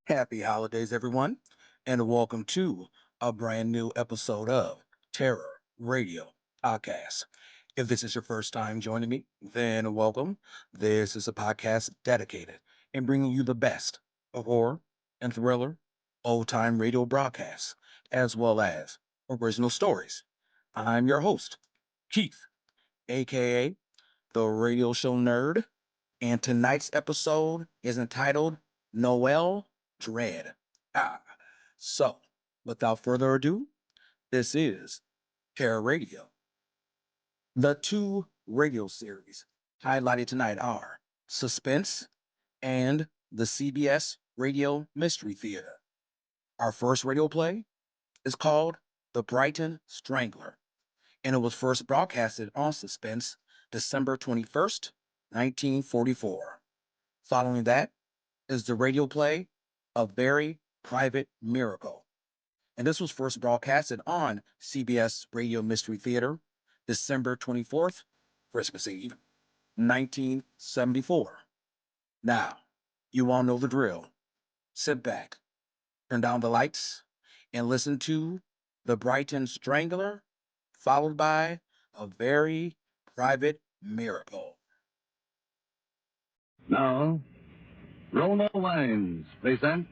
Happy holidays, everyone, and welcome to a brand new episode of Terror Radio Podcast. If this is your first time joining me, then welcome. This is a podcast dedicated in bringing you the best of horror and thriller, old time radio broadcasts, as well as original stories. I'm your host, Keith, aka the Radio Show Nerd, and tonight's episode is entitled Noel Dread. Ah, so without further ado, this is Terror Radio. The two radio series highlighted tonight are Suspense and the CBS Radio Mystery Theater. Our first radio play is called The Brighton Strangler, and it was first broadcasted on Suspense December 21st, 1944. Following that is the radio play A Very Private Miracle, and this was first broadcasted on CBS Radio Mystery Theater December 24th, Christmas Eve, 1974. Now, you all know the drill. Sit back, turn down the lights, and listen to The Brighton Strangler, followed by A Very Private Miracle. Now, Roma Wines present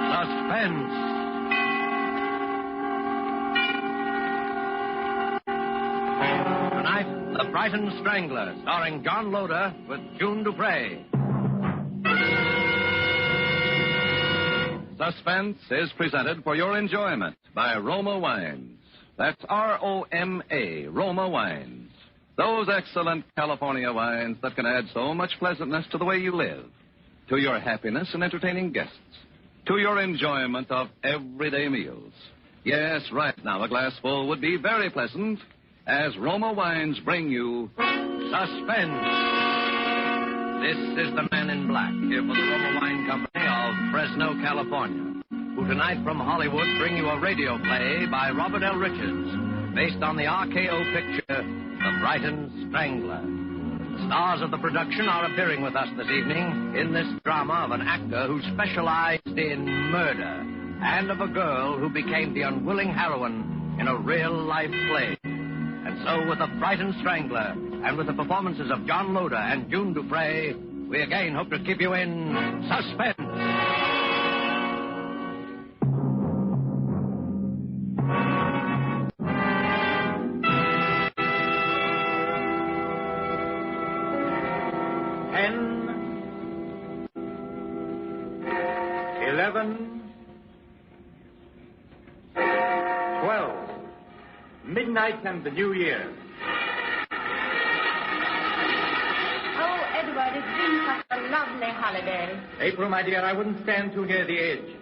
Suspense. Tonight, The Brighton Strangler, starring John Loder with June Dupre. Suspense is presented for your enjoyment by Roma Wines. That's Roma, Roma Wines. Those excellent California wines that can add so much pleasantness to the way you live, to your happiness in entertaining guests, to your enjoyment of everyday meals. Yes, right now a glassful would be very pleasant as Roma Wines bring you Suspense. This is the Man in Black here for the Roma Wine Company of Fresno, California, who tonight from Hollywood bring you a radio play by Robert L. Richards, based on the RKO picture, The Brighton Strangler. The stars of the production are appearing with us this evening in this drama of an actor who specialized in murder and of a girl who became the unwilling heroine in a real-life play. And so with The Brighton Strangler and with the performances of John Loder and June Dupre, we again hope to keep you in suspense. Midnight and the New Year. Oh, Edward, it's been such a lovely holiday. April, my dear, I wouldn't stand too near the edge.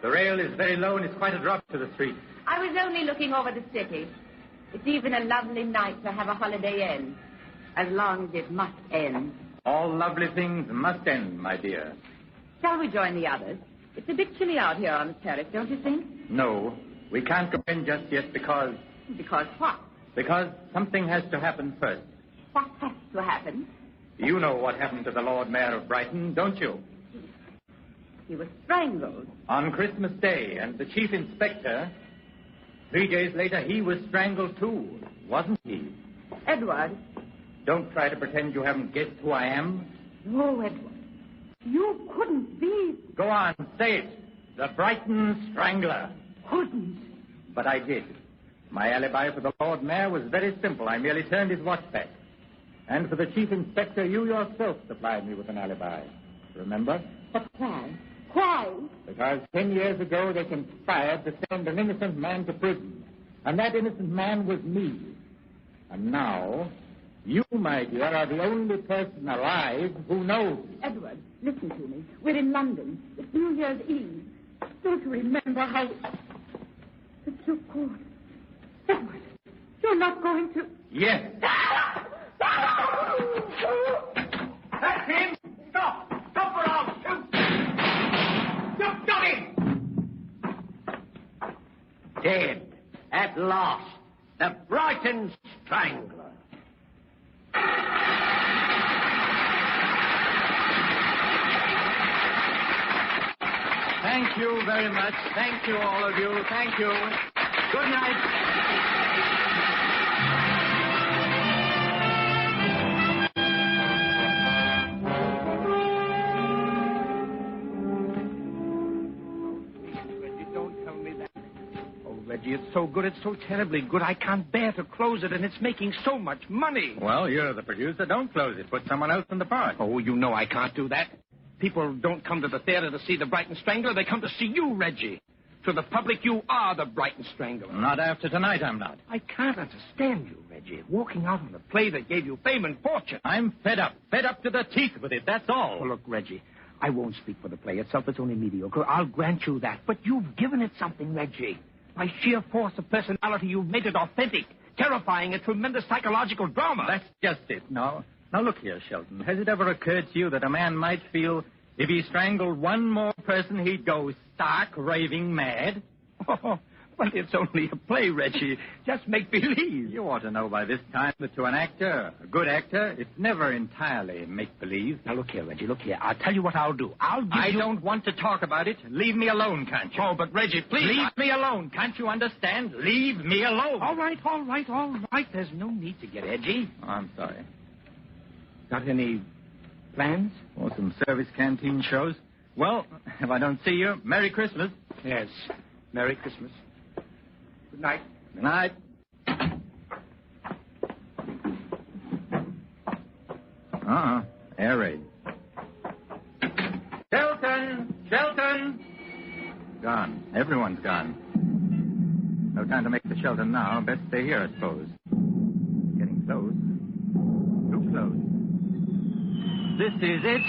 The rail is very low and it's quite a drop to the street. I was only looking over the city. It's even a lovely night to have a holiday end, as long as it must end. All lovely things must end, my dear. Shall we join the others? It's a bit chilly out here on the terrace, don't you think? No, we can't go in just yet because... Because what? Because something has to happen first. What has to happen? You know what happened to the Lord Mayor of Brighton, don't you? He was strangled. On Christmas Day, and the chief inspector, 3 days later, he was strangled too, wasn't he? Edward. Don't try to pretend you haven't guessed who I am. No, Edward. You couldn't be... Go on, say it. The Brighton Strangler. Couldn't. But I did. My alibi for the Lord Mayor was very simple. I merely turned his watch back. And for the chief inspector, you yourself supplied me with an alibi. Remember? But why? Why? Because 10 years ago they conspired to send an innocent man to prison. And that innocent man was me. And now, you, my dear, are the only person alive who knows. Edward, listen to me. We're in London. It's New Year's Eve. Don't you remember how... It's so cold. Edward, you're not going to... Yes. That's him! Stop! Stop for all! Shoot! Got him! Dead. At last. The Brighton Strangler. Thank you very much. Thank you, all of you. Thank you. Good night. Reggie, it's so good. It's so terribly good. I can't bear to close it, and it's making so much money. Well, you're the producer. Don't close it. Put someone else in the part. Oh, you know I can't do that. People don't come to the theater to see the Brighton Strangler. They come to see you, Reggie. To the public, you are the Brighton Strangler. Not after tonight, I'm not. I can't understand you, Reggie. Walking out on a play that gave you fame and fortune. I'm fed up. Fed up to the teeth with it, that's all. Oh, look, Reggie, I won't speak for the play itself. It's only mediocre. I'll grant you that. But you've given it something, Reggie. By sheer force of personality, you've made it authentic, terrifying, a tremendous psychological drama. That's just it. Now, look here, Shelton. Has it ever occurred to you that a man might feel if he strangled one more person, he'd go stark, raving mad? Oh, but it's only a play, Reggie. Just make believe. You ought to know by this time that to an actor, a good actor, it's never entirely make-believe. Now, look here, Reggie, look here. I'll tell you what I'll do. I don't want to talk about it. Leave me alone, can't you? Oh, but Reggie, please. Leave me alone. Can't you understand? Leave me alone. All right. There's no need to get edgy. Oh, I'm sorry. Got any plans? Oh, some service canteen shows. Well, if I don't see you, Merry Christmas. Yes. Merry Christmas. Good night. Good night. Air raid. Shelton! Gone. Everyone's gone. No time to make the shelter now. Best stay here, I suppose. Getting close. Too close. This is it.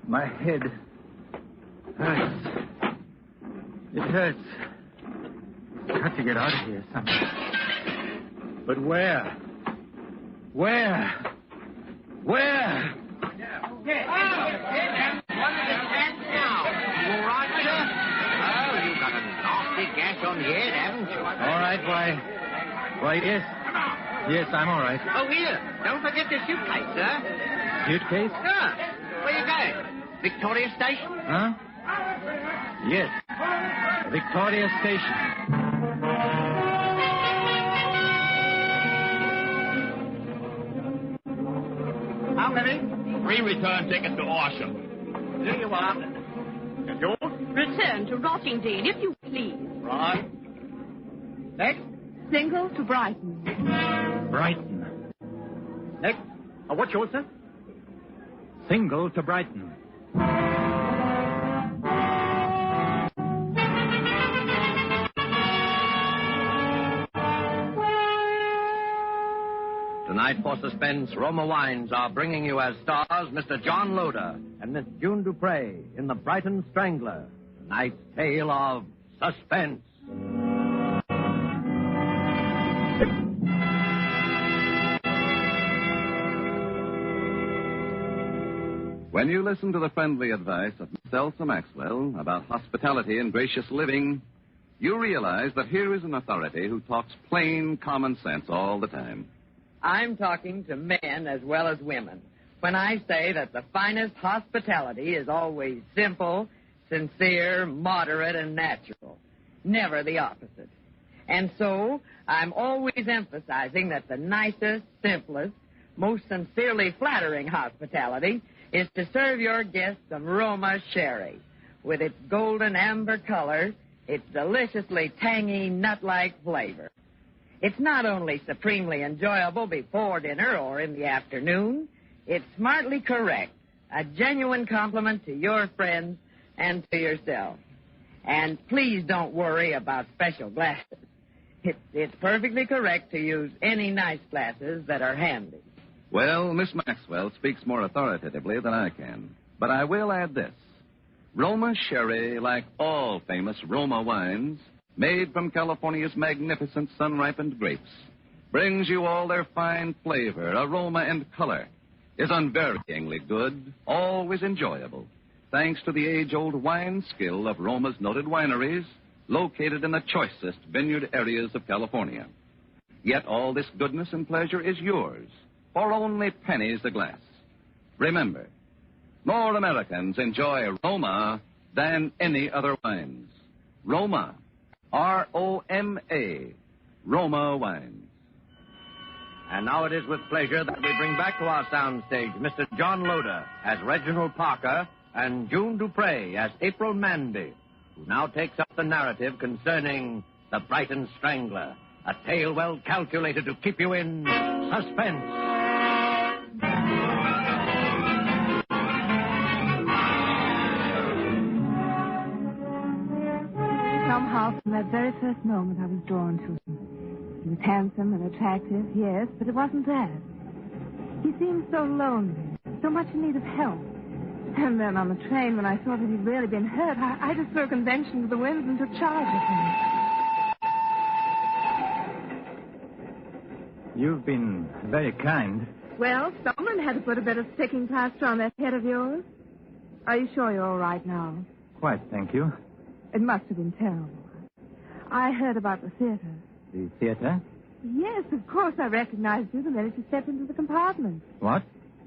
My head hurts. It hurts. Got to get out of here somehow. But where? Where? Where? Okay. What is the chance now? You all right, sir? Oh, you've got a nasty gash on the head, haven't you? All right, why, yes. Yes, I'm all right. Oh, here. Don't forget the suitcase, sir. Suitcase? Sure. Where you going? Victoria Station? Huh? Yes. Victoria Station. How many? 3 return tickets to Horsham. Here you are. And yours? Return to Rottingdean, if you please. Right. Next? Single to Brighton. Brighton. Next? What's yours, sir? Single to Brighton. Tonight for Suspense, Roma Wines are bringing you as stars Mr. John Loder and Miss June Dupre in The Brighton Strangler, tonight's tale of suspense. When you listen to the friendly advice of Miss Elsa Maxwell about hospitality and gracious living, you realize that here is an authority who talks plain common sense all the time. I'm talking to men as well as women when I say that the finest hospitality is always simple, sincere, moderate, and natural. Never the opposite. And so I'm always emphasizing that the nicest, simplest, most sincerely flattering hospitality is to serve your guests some Roma sherry. With its golden amber color, its deliciously tangy nut-like flavor. It's not only supremely enjoyable before dinner or in the afternoon, it's smartly correct, a genuine compliment to your friends and to yourself. And please don't worry about special glasses. It's perfectly correct to use any nice glasses that are handy. Well, Miss Maxwell speaks more authoritatively than I can. But I will add this. Roma sherry, like all famous Roma wines, made from California's magnificent sun-ripened grapes, brings you all their fine flavor, aroma, and color, is unvaryingly good, always enjoyable, thanks to the age-old wine skill of Roma's noted wineries, located in the choicest vineyard areas of California. Yet all this goodness and pleasure is yours for only pennies a glass. Remember, more Americans enjoy Roma than any other wines. Roma, R-O-M-A, Roma wines. And now it is with pleasure that we bring back to our soundstage Mr. John Loder as Reginald Parker and June Dupre as April Manby, who now takes up the narrative concerning the Brighton Strangler, a tale well calculated to keep you in suspense. Somehow, from that very first moment, I was drawn to him. He was handsome and attractive, yes, but it wasn't that. He seemed so lonely, so much in need of help. And then on the train, when I saw that he'd really been hurt, I just threw a convention to the winds and took charge of him. You've been very kind. Well, someone had to put a bit of sticking plaster on that head of yours. Are you sure you're all right now? Quite, thank you. It must have been terrible. I heard about the theater. The theater? Yes, of course I recognized you the minute you stepped into the compartment. What?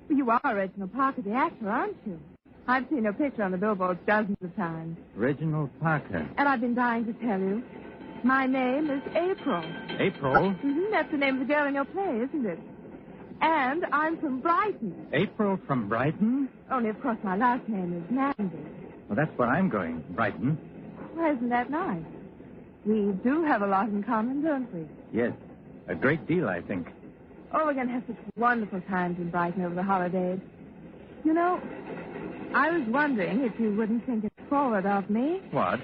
You are Reginald Parker, the actor, aren't you? I've seen your picture on the billboards dozens of times. Reginald Parker. And I've been dying to tell you. My name is April. April? That's the name of the girl in your play, isn't it? And I'm from Brighton. April from Brighton? Only, of course, my last name is Manby. Well, that's where I'm going, Brighton. Well, isn't that nice? We do have a lot in common, don't we? Yes, a great deal, I think. Oh, we're going to have such wonderful times in Brighton over the holidays. You know, I was wondering if you wouldn't think it forward of me. What?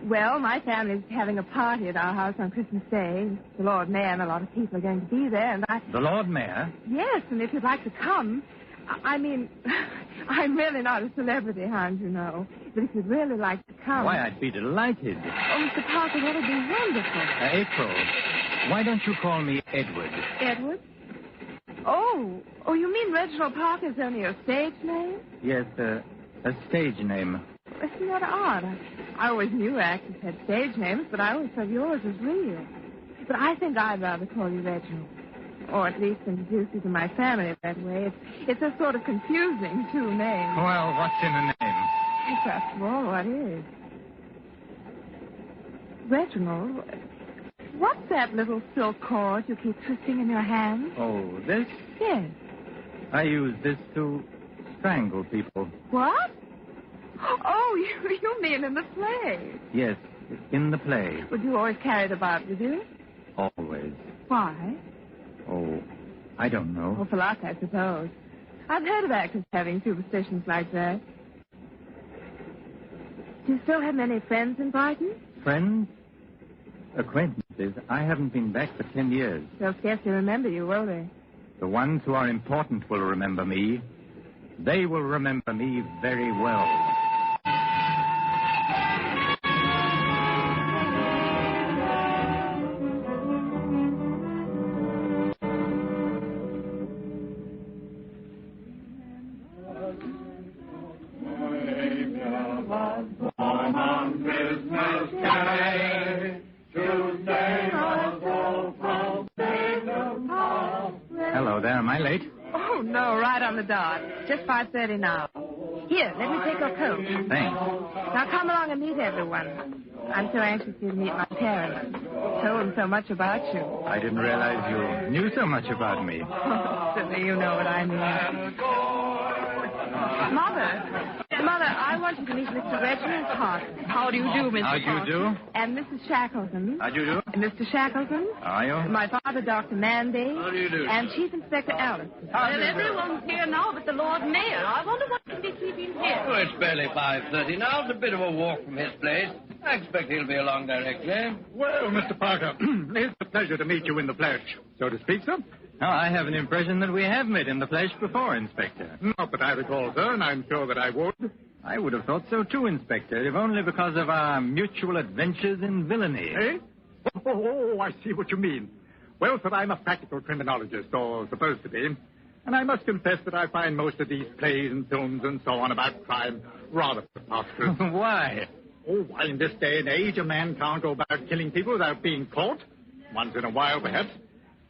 Well, my family's having a party at our house on Christmas Day. The Lord Mayor and a lot of people are going to be there, and The Lord Mayor? Yes, and if you'd like to come... I mean, I'm really not a celebrity hound, you know. But if you'd really like to come... Why, I'd be delighted. Oh, Mr. Parker, that would be wonderful. April, why don't you call me Edward? Edward? Oh, you mean Reginald Parker's only your stage name? Yes, a stage name. Isn't that odd? I always knew actors had stage names, but I always thought yours was real. But I think I'd rather call you Reginald. Or at least introduce you to my family that way. It's a sort of confusing two names. Well, what's in a name? First of all, what is? Reginald, what's that little silk cord you keep twisting in your hand? Oh, this? Yes. I use this to strangle people. What? Oh, you mean in the play? Yes, in the play. Would you always carry it about with you? Always. Why? Oh, I don't know. Well, for luck, I suppose. I've heard of actors having superstitions like that. Do you still have many friends in Brighton? Friends? Acquaintances. I haven't been back for 10 years. They'll scarcely remember you, will they? The ones who are important will remember me. They will remember me very well. Hello there. Am I late? Oh, no, right on the dot. Just 5:30 now. Here, let me take your coat. Thanks. Now come along and meet everyone. I'm so anxious for you to meet my parents. Told them so much about you. I didn't realize you knew so much about me. Certainly you know what I mean. Mother, I want you to meet Mr. Reginald Parker. How do you do, Mr. How do you do? And Mrs. Shackleton. How do you do? And Mr. Shackleton. How are you? My father, Dr. Manby. How do you do? And Chief Inspector Alice. Well, everyone's here now but the Lord Mayor. I wonder what can be keeping here. Oh, it's barely 5:30 now. It's a bit of a walk from his place. I expect he'll be along directly. Well, Mr. Parker, it's a pleasure to meet you in the flesh, so to speak, sir. Oh, I have an impression that we have met in the flesh before, Inspector. Not that I recall, sir, and I'm sure that I would. I would have thought so too, Inspector, if only because of our mutual adventures in villainy. Eh? Oh, I see what you mean. Well, sir, I'm a practical criminologist, or supposed to be. And I must confess that I find most of these plays and films and so on about crime rather preposterous. Why? Oh, why, in this day and age, a man can't go about killing people without being caught. Once in a while, perhaps.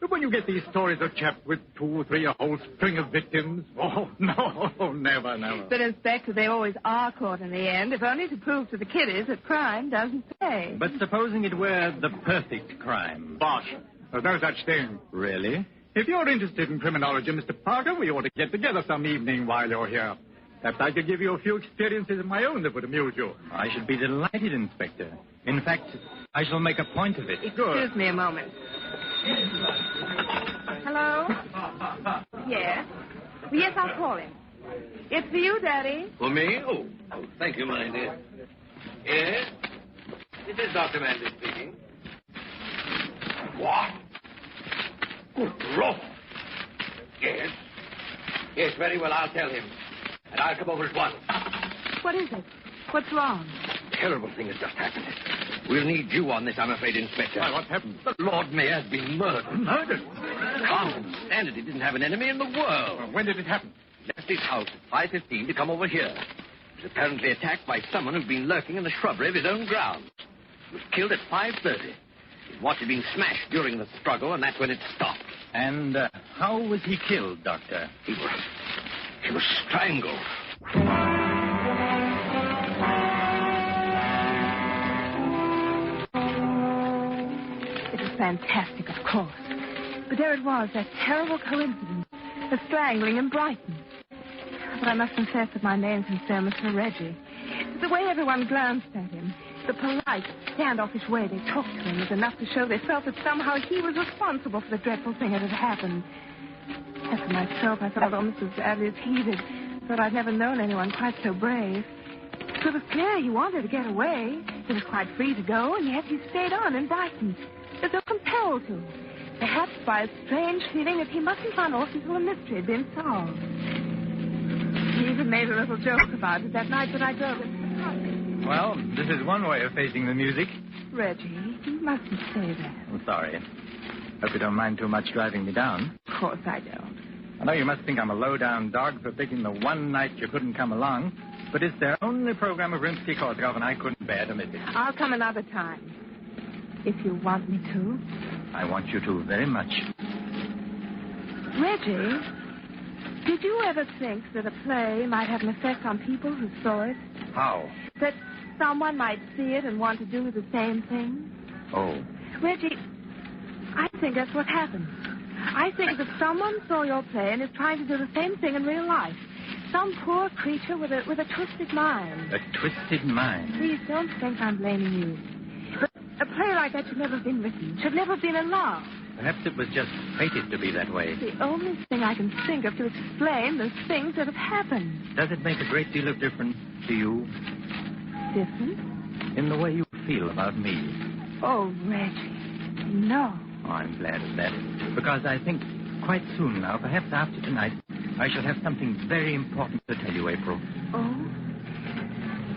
But when you get these stories of chaps with 2 or 3, a whole string of victims, oh, no, never, never. But, Inspector, they always are caught in the end, if only to prove to the kiddies that crime doesn't pay. But supposing it were the perfect crime. Bosh. There's no such thing. Really? If you're interested in criminology, Mr. Parker, we ought to get together some evening while you're here. Perhaps I could give you a few experiences of my own that would amuse you. I should be delighted, Inspector. In fact, I shall make a point of it. Excuse me a moment. Hello? Yes? Yes, I'll call him. It's for you, Daddy. For me? Oh, thank you, my dear. Yes? It is Dr. Manley speaking. What? Good Lord. Yes. Yes, very well, I'll tell him. And I'll come over at once. What is it? What's wrong? Terrible thing has just happened. We'll need you on this, I'm afraid, Inspector. Why, what's happened? The Lord Mayor has been murdered. Murdered? Can't understand it. He didn't have an enemy in the world. Well, when did it happen? Left his house at 5:15 to come over here. He was apparently attacked by someone who'd been lurking in the shrubbery of his own grounds. He was killed at 5:30. His watch had been smashed during the struggle, and that's when it stopped. And how was he killed, Doctor? He was strangled. It was fantastic, of course. But there it was, that terrible coincidence. The strangling in Brighton. But I must confess that my main concern was for Reggie. The way everyone glanced at him, the polite, standoffish way they talked to him was enough to show they felt that somehow he was responsible for the dreadful thing that had happened. As for myself, I felt almost as badly as he did. Thought I'd never known anyone quite so brave. So it was clear he wanted to get away. He was quite free to go, and yet he stayed on in Brighton, as though compelled to. Perhaps by a strange feeling that he mustn't run off until the mystery had been solved. He even made a little joke about it that night that I drove him. Well, this is one way of facing the music. Reggie, you mustn't say that. I'm sorry. Hope you don't mind too much driving me down. Of course I don't. I know you must think I'm a low-down dog for picking the one night you couldn't come along, but it's their only program of Rimsky-Korsakov, and I couldn't bear to miss it. I'll come another time. If you want me to. I want you to very much. Reggie, did you ever think that a play might have an effect on people who saw it? How? That someone might see it and want to do the same thing? Oh. Reggie, I think that's what happened. I think that someone saw your play and is trying to do the same thing in real life. Some poor creature with a twisted mind. A twisted mind? Please don't think I'm blaming you. But a play like that should never have been written, should never have been allowed. Perhaps it was just fated to be that way. It's the only thing I can think of to explain the things that have happened. Does it make a great deal of difference to you? Different? In the way you feel about me? Oh, Reggie, no. Oh, I'm glad of that. Because I think quite soon now, perhaps after tonight, I shall have something very important to tell you, April. Oh?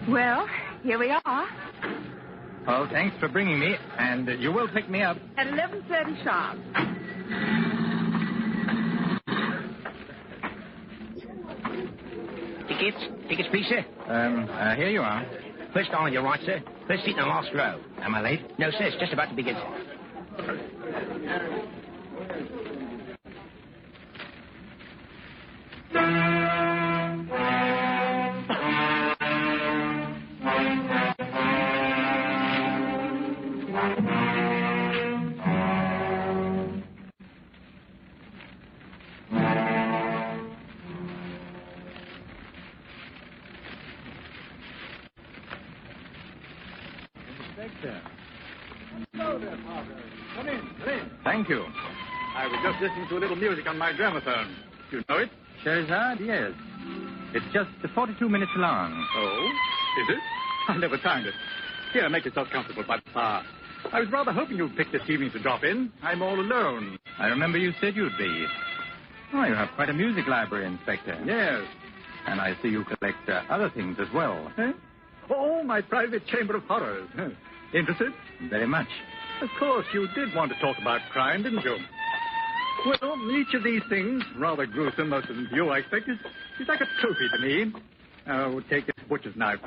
Well, here we are. Well, thanks for bringing me, and you will pick me up. At 11:30 sharp. Tickets, please, sir. Here you are. First on your right, sir. First seat in the last row. Am I late? No, sir, it's just about to begin, sir. Thank you. I was just listening to a little music on my gramophone. You know it? Scheherazade, yes. It's just 42 minutes long. Oh? Is it? I never timed it. Here, make yourself comfortable by the fire. I was rather hoping you'd pick this evening to drop in. I'm all alone. I remember you said you'd be. Oh, you have quite a music library, Inspector. Yes. And I see you collect other things as well. Eh? Oh, my private chamber of horrors. Interested? Very much. Of course, you did want to talk about crime, didn't you? Well, each of these things, rather gruesome, most of them to you, I expect, is like a trophy to me. Take this butcher's knife.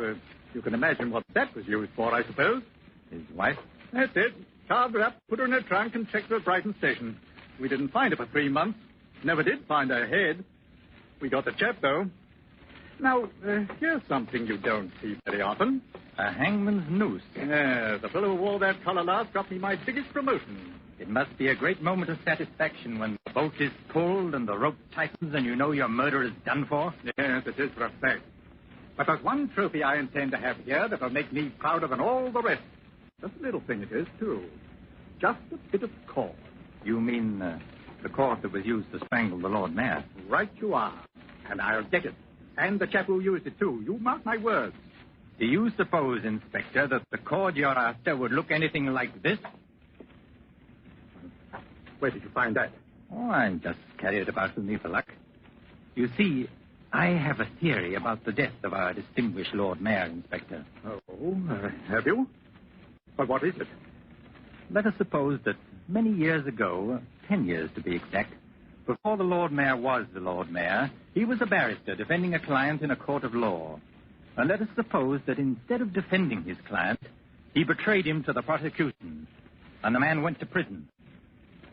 You can imagine what that was used for, I suppose. His wife? That's it. Carved her up, put her in her trunk, and checked her at Brighton station. We didn't find her for 3 months. Never did find her head. We got the chap, though. Now, here's something you don't see very often. A hangman's noose. Yeah, the fellow who wore that collar last got me my biggest promotion. It must be a great moment of satisfaction when the bolt is pulled and the rope tightens and you know your murder is done for. Yes, it is for a fact. But there's one trophy I intend to have here that'll make me prouder than all the rest. Just a little thing it is, too. Just a bit of cord. You mean the cord that was used to strangle the Lord Mayor? Right you are. And I'll get it. And the chap who used it, too. You mark my words. Do you suppose, Inspector, that the cord you're after would look anything like this? Where did you find that? Oh, I just carry it about with me for luck. You see, I have a theory about the death of our distinguished Lord Mayor, Inspector. Oh, have you? But what is it? Let us suppose that many years ago, 10 years to be exact, before the Lord Mayor was the Lord Mayor, he was a barrister defending a client in a court of law. And let us suppose that instead of defending his client, he betrayed him to the prosecution, and the man went to prison.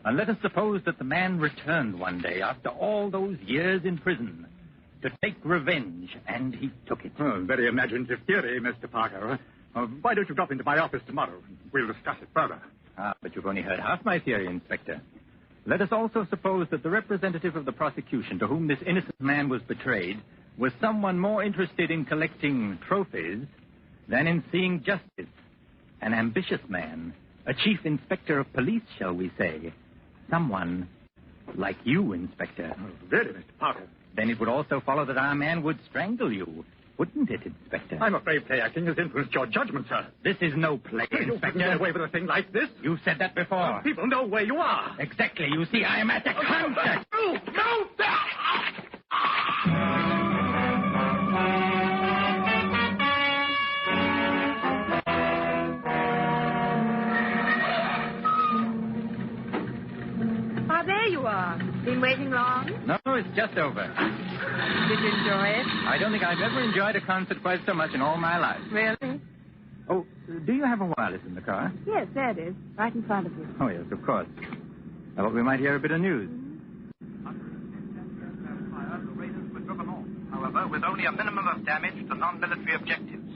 And let us suppose that the man returned one day after all those years in prison to take revenge, and he took it. Oh, very imaginative theory, Mr. Parker. Why don't you drop into my office tomorrow? We'll discuss it further. Ah, but you've only heard half my theory, Inspector. Let us also suppose that the representative of the prosecution to whom this innocent man was betrayed was someone more interested in collecting trophies than in seeing justice. An ambitious man, a chief inspector of police, shall we say. Someone like you, Inspector. Oh, really, Mr. Parker? Then it would also follow that our man would strangle you, wouldn't it, Inspector? I'm afraid play acting has influenced your judgment, sir. This is no play, You Inspector. couldn't get away with a thing like this. You've said that before. People know where you are. Exactly. You see, I am at the concert. No! Ah, there you are. Been waiting long? No, it's just over. Did you enjoy it? I don't think I've ever enjoyed a concert quite so much in all my life. Really? Oh, do you have a wireless in the car? Yes, there it is. Right in front of you. Oh, yes, of course. I thought we might hear a bit of news. However, with only a minimum of damage to non-military objectives.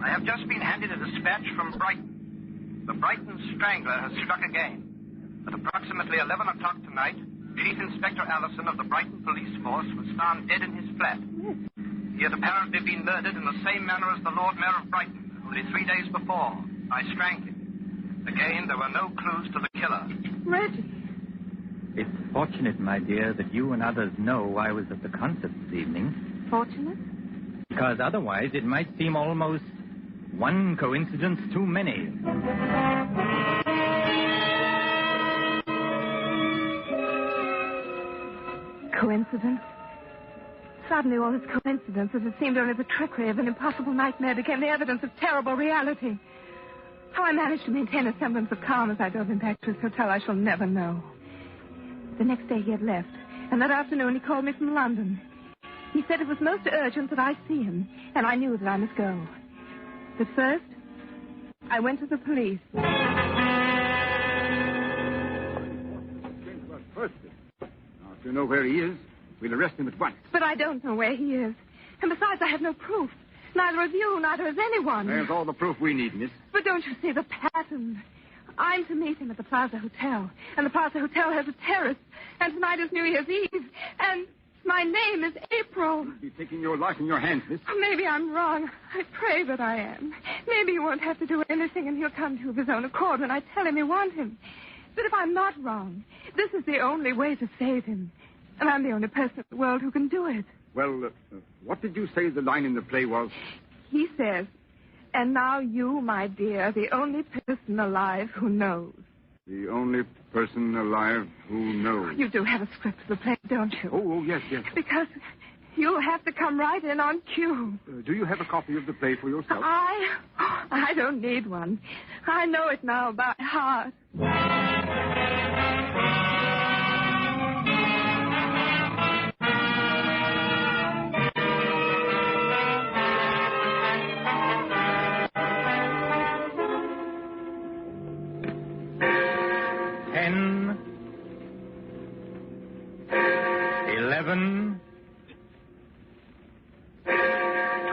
I have just been handed a dispatch from Brighton. The Brighton Strangler has struck again. At approximately 11 o'clock tonight, Chief Inspector Allison of the Brighton Police Force was found dead in his flat. He had apparently been murdered in the same manner as the Lord Mayor of Brighton, only 3 days before, by strangling. Again, there were no clues to the killer. Reggie. It's fortunate, my dear, that you and others know I was at the concert this evening. Fortunate? Because otherwise it might seem almost one coincidence too many. Coincidence? Suddenly all this coincidences that seemed only the trickery of an impossible nightmare became the evidence of terrible reality. How I managed to maintain a semblance of calm as I drove him back to his hotel, I shall never know. The next day he had left, and that afternoon he called me from London. He said it was most urgent that I see him, and I knew that I must go. But first, I went to the police. First, if you know where he is, we'll arrest him at once. But I don't know where he is. And besides, I have no proof. Neither of you, neither has anyone. There's all the proof we need, miss. But don't you see the pattern? I'm to meet him at the Plaza Hotel. And the Plaza Hotel has a terrace. And tonight is New Year's Eve. And my name is April. You'll be taking your life in your hands, miss. Maybe I'm wrong. I pray that I am. Maybe he won't have to do anything and he'll come to of his own accord when I tell him you want him. But if I'm not wrong, this is the only way to save him. And I'm the only person in the world who can do it. Well, what did you say the line in the play was? He says, and now you, my dear, the only person alive who knows. The only person alive who knows. You do have a script of the play, don't you? Oh, yes. Because you'll have to come right in on cue. Do you have a copy of the play for yourself? I don't need one. I know it now by heart. 11,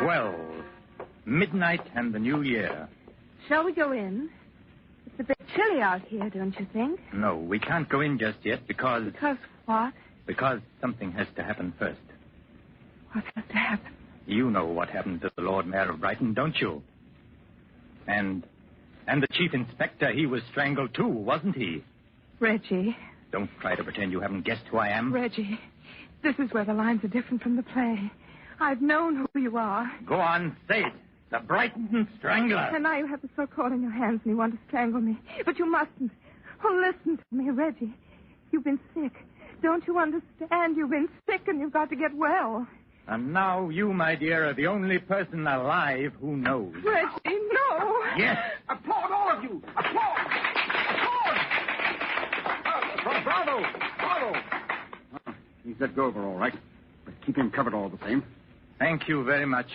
12. Midnight and the new year. Shall we go in? It's a bit chilly out here, don't you think? No, we can't go in just yet because... Because what? Because something has to happen first. What has to happen? You know what happened to the Lord Mayor of Brighton, don't you? And the Chief Inspector, he was strangled too, wasn't he? Reggie. Don't try to pretend you haven't guessed who I am. Reggie, this is where the lines are different from the play. I've known who you are. Go on, say it. The Brighton Strangler. And now you have the sword in your hands and you want to strangle me. But you mustn't. Oh, listen to me, Reggie. You've been sick. Don't you understand? You've been sick and you've got to get well. And now you, my dear, are the only person alive who knows. Reggie, no. Yes. Applaud, all of you. Applaud. Applaud. Bravo! Bravo! He's let go of her, all right. But keep him covered all the same. Thank you very much.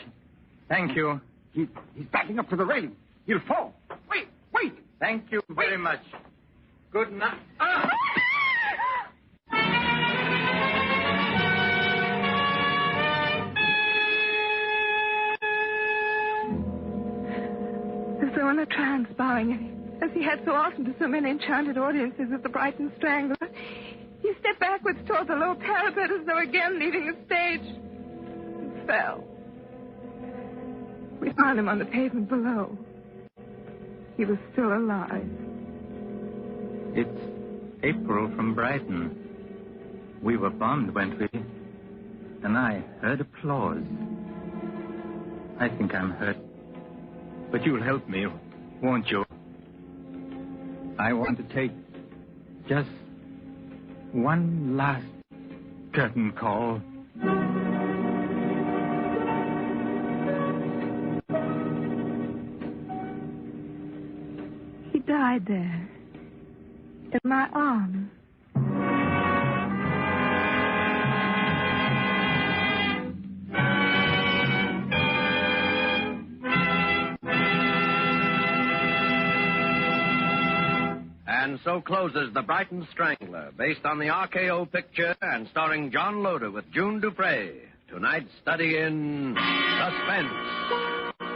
Thank you. He's backing up to the railing. He'll fall. Wait. Thank you very much. Good night. As though in a trance, bowing, as he had so often to so many enchanted audiences of the Brighton Strangler, he stepped backwards toward the low parapet as though again leaving the stage. And fell. We found him on the pavement below. He was still alive. It's April from Brighton. We were bombed, weren't we? And I heard applause. I think I'm hurt. But you'll help me, won't you? I want to take just one last curtain call. He died there, in my arms. And so closes The Brighton Strangler, based on the RKO picture and starring John Loder with June Dupre. Tonight's study in Suspense.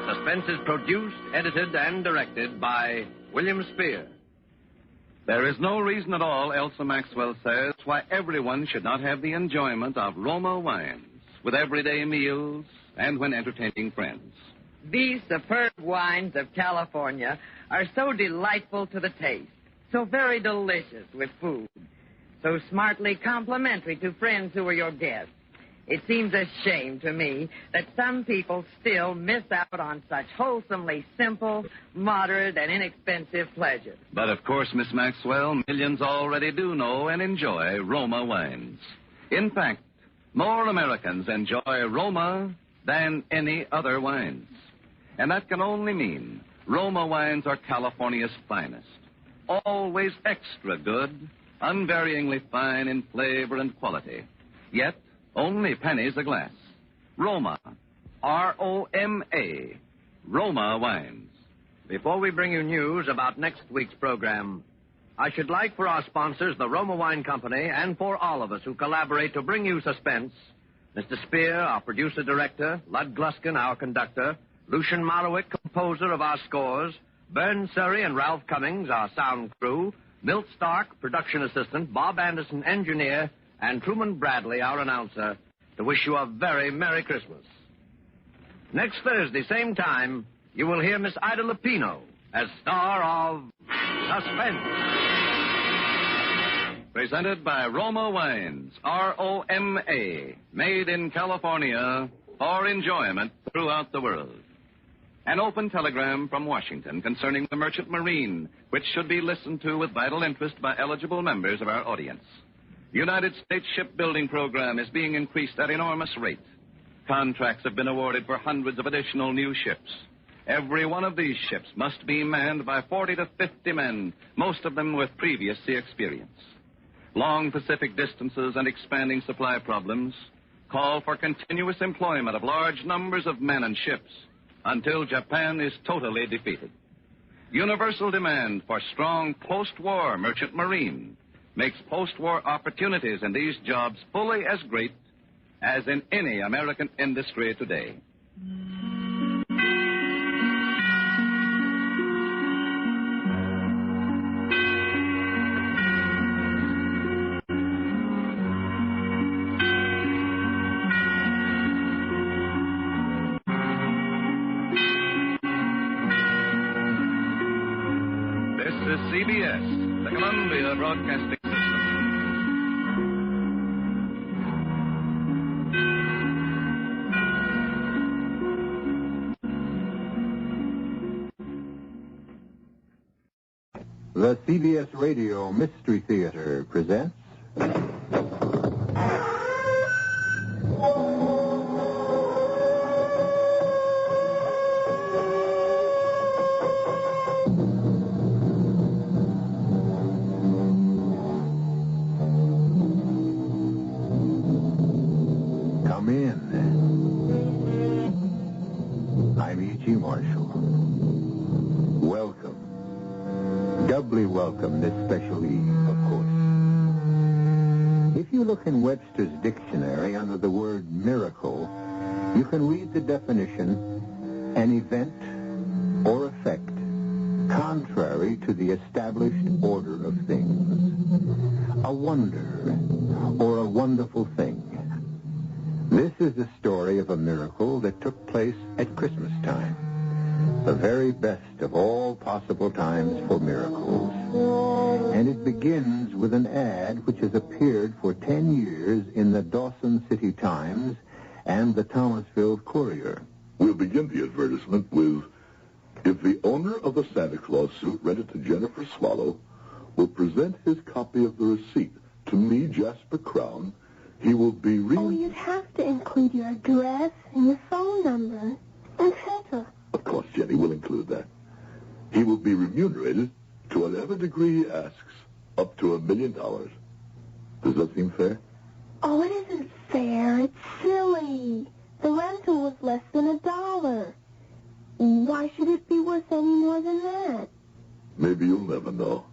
Suspense is produced, edited, and directed by William Spear. There is no reason at all, Elsa Maxwell says, why everyone should not have the enjoyment of Roma wines with everyday meals and when entertaining friends. These superb wines of California are so delightful to the taste, so very delicious with food, so smartly complimentary to friends who are your guests. It seems a shame to me that some people still miss out on such wholesomely simple, moderate, and inexpensive pleasures. But of course, Miss Maxwell, millions already do know and enjoy Roma wines. In fact, more Americans enjoy Roma than any other wines. And that can only mean Roma wines are California's finest. Always extra good, unvaryingly fine in flavor and quality. Yet, only pennies a glass. Roma. R-O-M-A. Roma wines. Before we bring you news about next week's program, I should like for our sponsors, the Roma Wine Company, and for all of us who collaborate to bring you Suspense, Mr. Spear, our producer-director, Lud Gluskin, our conductor, Lucian Malowick, composer of our scores, Bern Surrey and Ralph Cummings, our sound crew, Milt Stark, production assistant, Bob Anderson, engineer, and Truman Bradley, our announcer, to wish you a very Merry Christmas. Next Thursday, same time, you will hear Miss Ida Lupino as star of Suspense. Presented by Roma Wines, R-O-M-A, made in California for enjoyment throughout the world. An open telegram from Washington concerning the merchant marine, which should be listened to with vital interest by eligible members of our audience. The United States shipbuilding program is being increased at enormous rate. Contracts have been awarded for hundreds of additional new ships. Every one of these ships must be manned by 40 to 50 men, most of them with previous sea experience. Long Pacific distances and expanding supply problems call for continuous employment of large numbers of men and ships until Japan is totally defeated. Universal demand for strong post-war merchant marine makes post-war opportunities in these jobs fully as great as in any American industry today. This is CBS, the Columbia Broadcasting System. The CBS Radio Mystery Theater presents... Come in. I'm E.G. Marshall. Welcome. Doubly welcome this special eve, of course. If you look in Webster's dictionary under the word miracle, you can read the definition, an event or effect contrary to the established order of things. A wonder or a wonderful thing. This is the story of a miracle that took place at Christmas time. The very best of all possible times for miracles. And it begins with an ad which has appeared for 10 years in the Dawson City Times and the Thomasville Courier. We'll begin the advertisement with, if the owner of the Santa Claus suit rented to Jennifer Swallow will present his copy of the receipt to me, Jasper Crown, he will be Oh, you'd have to include your address and your phone number, etc. Of course, Jenny will include that. He will be remunerated to whatever degree he asks, up to $1 million. Does that seem fair? Oh, it isn't fair. It's silly. The rental was less than $1. Why should it be worth any more than that? Maybe you'll never know,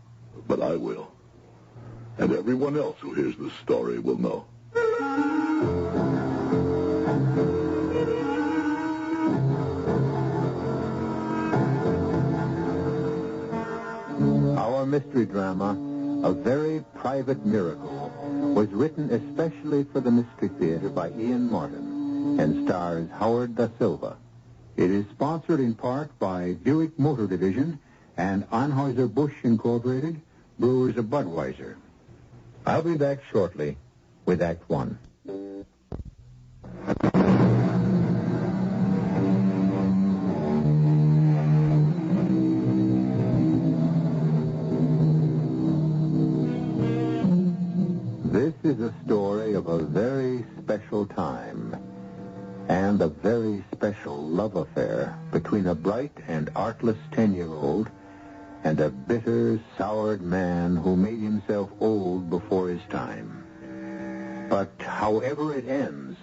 but I will. And everyone else who hears this story will know. Our mystery drama, A Very Private Miracle, was written especially for the Mystery Theater by Ian Martin and stars Howard Da Silva. It is sponsored in part by Buick Motor Division and Anheuser-Busch Incorporated, brewers of Budweiser. I'll be back shortly with Act One. This is a story of a very special time and a very special love affair between a bright and artless 10-year-old and a bitter, soured man who made himself old before his time. But however it ends,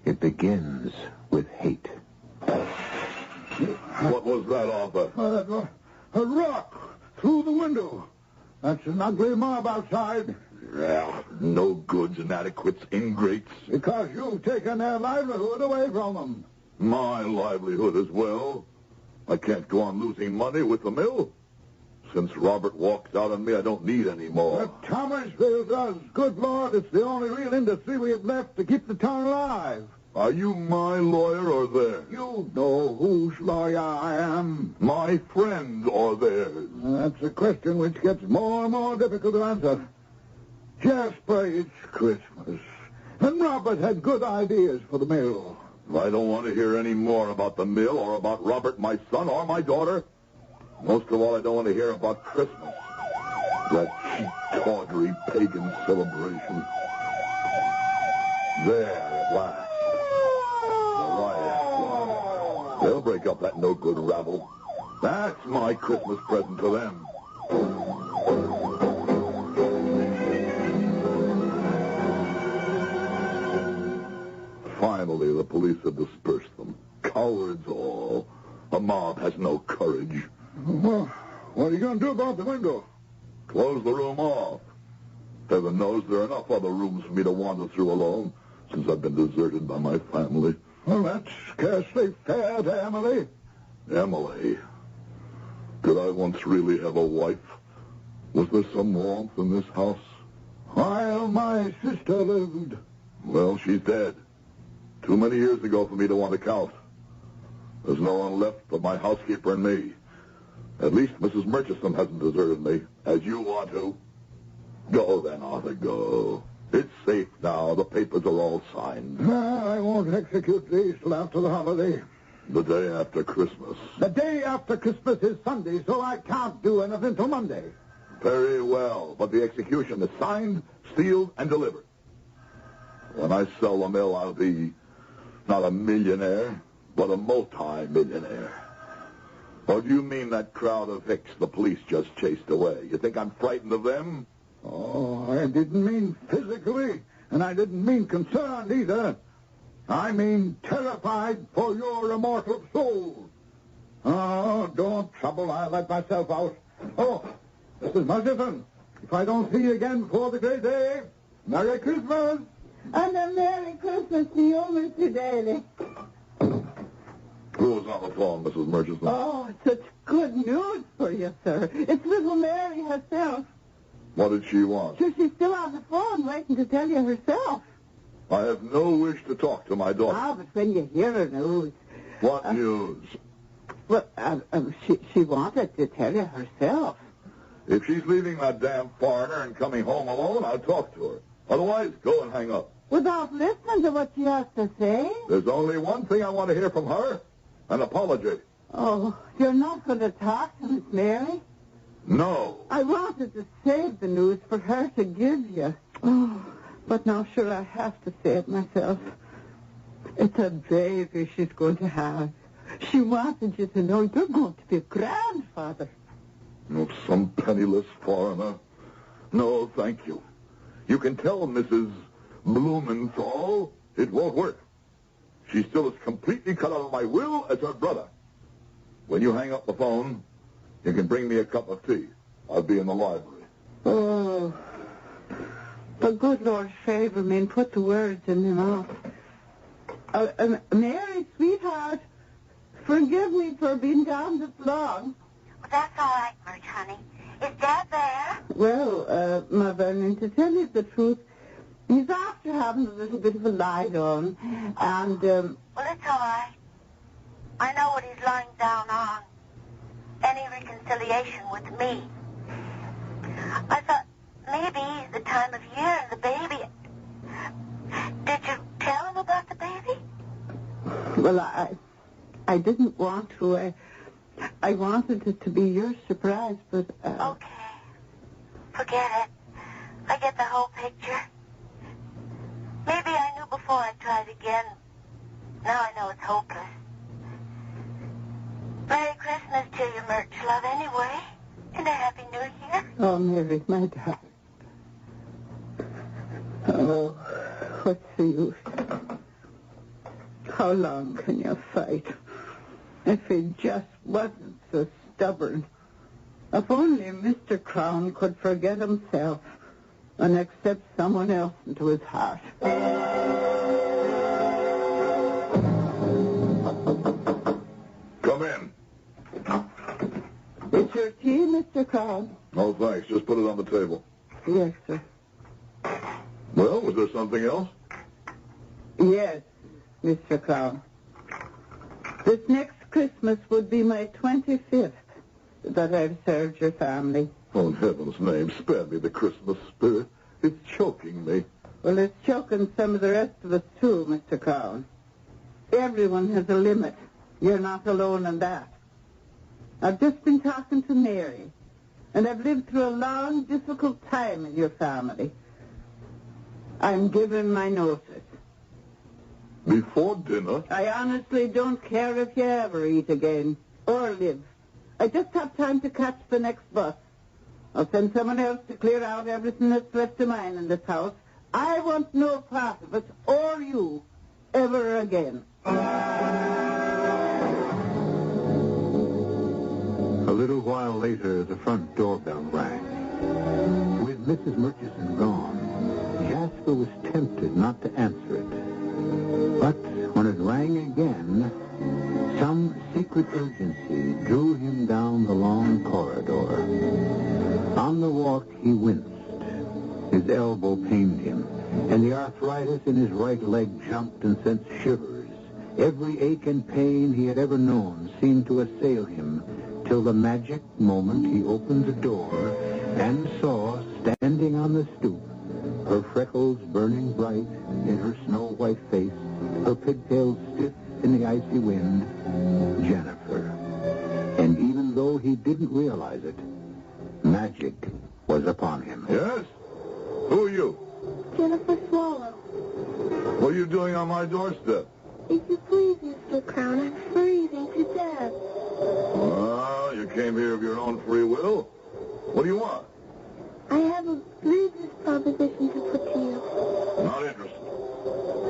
it begins with hate. What was that, Arthur? A rock through the window. That's an ugly mob outside. Yeah, no goods, inadequates, ingrates. Because you've taken their livelihood away from them. My livelihood as well. I can't go on losing money with the mill. Since Robert walked out on me, I don't need any more. But Thomasville does. Good Lord, it's the only real industry we have left to keep the town alive. Are you my lawyer or theirs? You know whose lawyer I am. My friend or theirs? That's a question which gets more and more difficult to answer. Jasper, it's Christmas. And Robert had good ideas for the mill. I don't want to hear any more about the mill or about Robert, my son, or my daughter. Most of all, I don't want to hear about Christmas. That cheap, tawdry, pagan celebration. There, at last. The riot. They'll break up that no-good rabble. That's my Christmas present to them. Finally, the police have dispersed them. Cowards all. A mob has no courage. Well, what are you going to do about the window? Close the room off. Heaven knows there are enough other rooms for me to wander through alone, since I've been deserted by my family. Well, that's scarcely fair to Emily. Emily? Did I once really have a wife? Was there some warmth in this house? While my sister lived. Well, she's dead. Too many years ago for me to want to count. There's no one left but my housekeeper and me. At least Mrs. Murchison hasn't deserted me, as you want to. Go then, Arthur, go. It's safe now. The papers are all signed. I won't execute these till after the holiday. The day after Christmas. The day after Christmas is Sunday, so I can't do anything till Monday. Very well, but the execution is signed, sealed, and delivered. When I sell the mill, I'll be not a millionaire, but a multi-millionaire. Or do you mean that crowd of hicks the police just chased away? You think I'm frightened of them? Oh, I didn't mean physically, and I didn't mean concerned either. I mean terrified for your immortal soul. Oh, don't trouble. I'll let myself out. Oh, Mrs. Murchison, if I don't see you again before the great day, Merry Christmas. And a Merry Christmas to you, Mr. Daly. Who was on the phone, Mrs. Murchison? Oh, such good news for you, sir. It's little Mary herself. What did she want? Sure, she's still on the phone waiting to tell you herself. I have no wish to talk to my daughter. Ah, but when you hear her news... What news? Well, she wanted to tell you herself. If she's leaving that damn foreigner and coming home alone, I'll talk to her. Otherwise, go and hang up. Without listening to what she has to say? There's only one thing I want to hear from her. An apology. Oh, you're not going to talk to Miss Mary? No. I wanted to save the news for her to give you. Oh, but now sure I have to say it myself. It's a baby she's going to have. She wanted you to know you're going to be a grandfather. Oh, some penniless foreigner. No, thank you. You can tell Mrs. Blumenthal it won't work. She's still as completely cut out of my will as her brother. When you hang up the phone, you can bring me a cup of tea. I'll be in the library. Oh, the good Lord favor me and put the words in my mouth. Mary, sweetheart, forgive me for being down this long. That's all right, Murch, honey. Is Dad there? Well, my Vernon, to tell you the truth, he's after having a little bit of a lie on, and, Well, it's all right. I know what he's lying down on. Any reconciliation with me. I thought maybe the time of year and the baby. Did you tell him about the baby? Well, I didn't want to. I wanted it to be your surprise, but... Okay. Forget it. I get the whole picture. Maybe I knew before I tried again. Now I know it's hopeless. Merry Christmas to you, Murch, love, anyway. And a Happy New Year. Oh, Mary, my darling. Oh, what's the use? How long can you fight? If he just wasn't so stubborn. If only Mr. Crown could forget himself and accept someone else into his heart. Come in. It's your tea, Mr. Crown? No, thanks. Just put it on the table. Yes, sir. Well, was there something else? Yes, Mr. Crown. This next Christmas would be my 25th that I've served your family. Oh, in heaven's name, spare me the Christmas spirit. It's choking me. Well, it's choking some of the rest of us, too, Mr. Crown. Everyone has a limit. You're not alone in that. I've just been talking to Mary, and I've lived through a long, difficult time in your family. I'm giving my notice. Before dinner? I honestly don't care if you ever eat again or live. I just have time to catch the next bus. I'll send someone else to clear out everything that's left of mine in this house. I want no part of it or you ever again. A little while later, the front doorbell rang. With Mrs. Murchison gone, Jasper was tempted not to answer it. But when it rang again, some secret urgency drew him down the long corridor. On the walk, he winced. His elbow pained him, and the arthritis in his right leg jumped and sent shivers. Every ache and pain he had ever known seemed to assail him, till the magic moment he opened the door and saw, standing on the stoop, her freckles burning bright in her snow-white face, her pigtails stiff in the icy wind, Jennifer. And even though he didn't realize it, magic was upon him. Yes? Who are you? Jennifer Swallow. What are you doing on my doorstep? If you please, Mr. Crown, I'm freezing to death. Well, you came here of your own free will. What do you want? I have a business proposition to put to you. Not interested.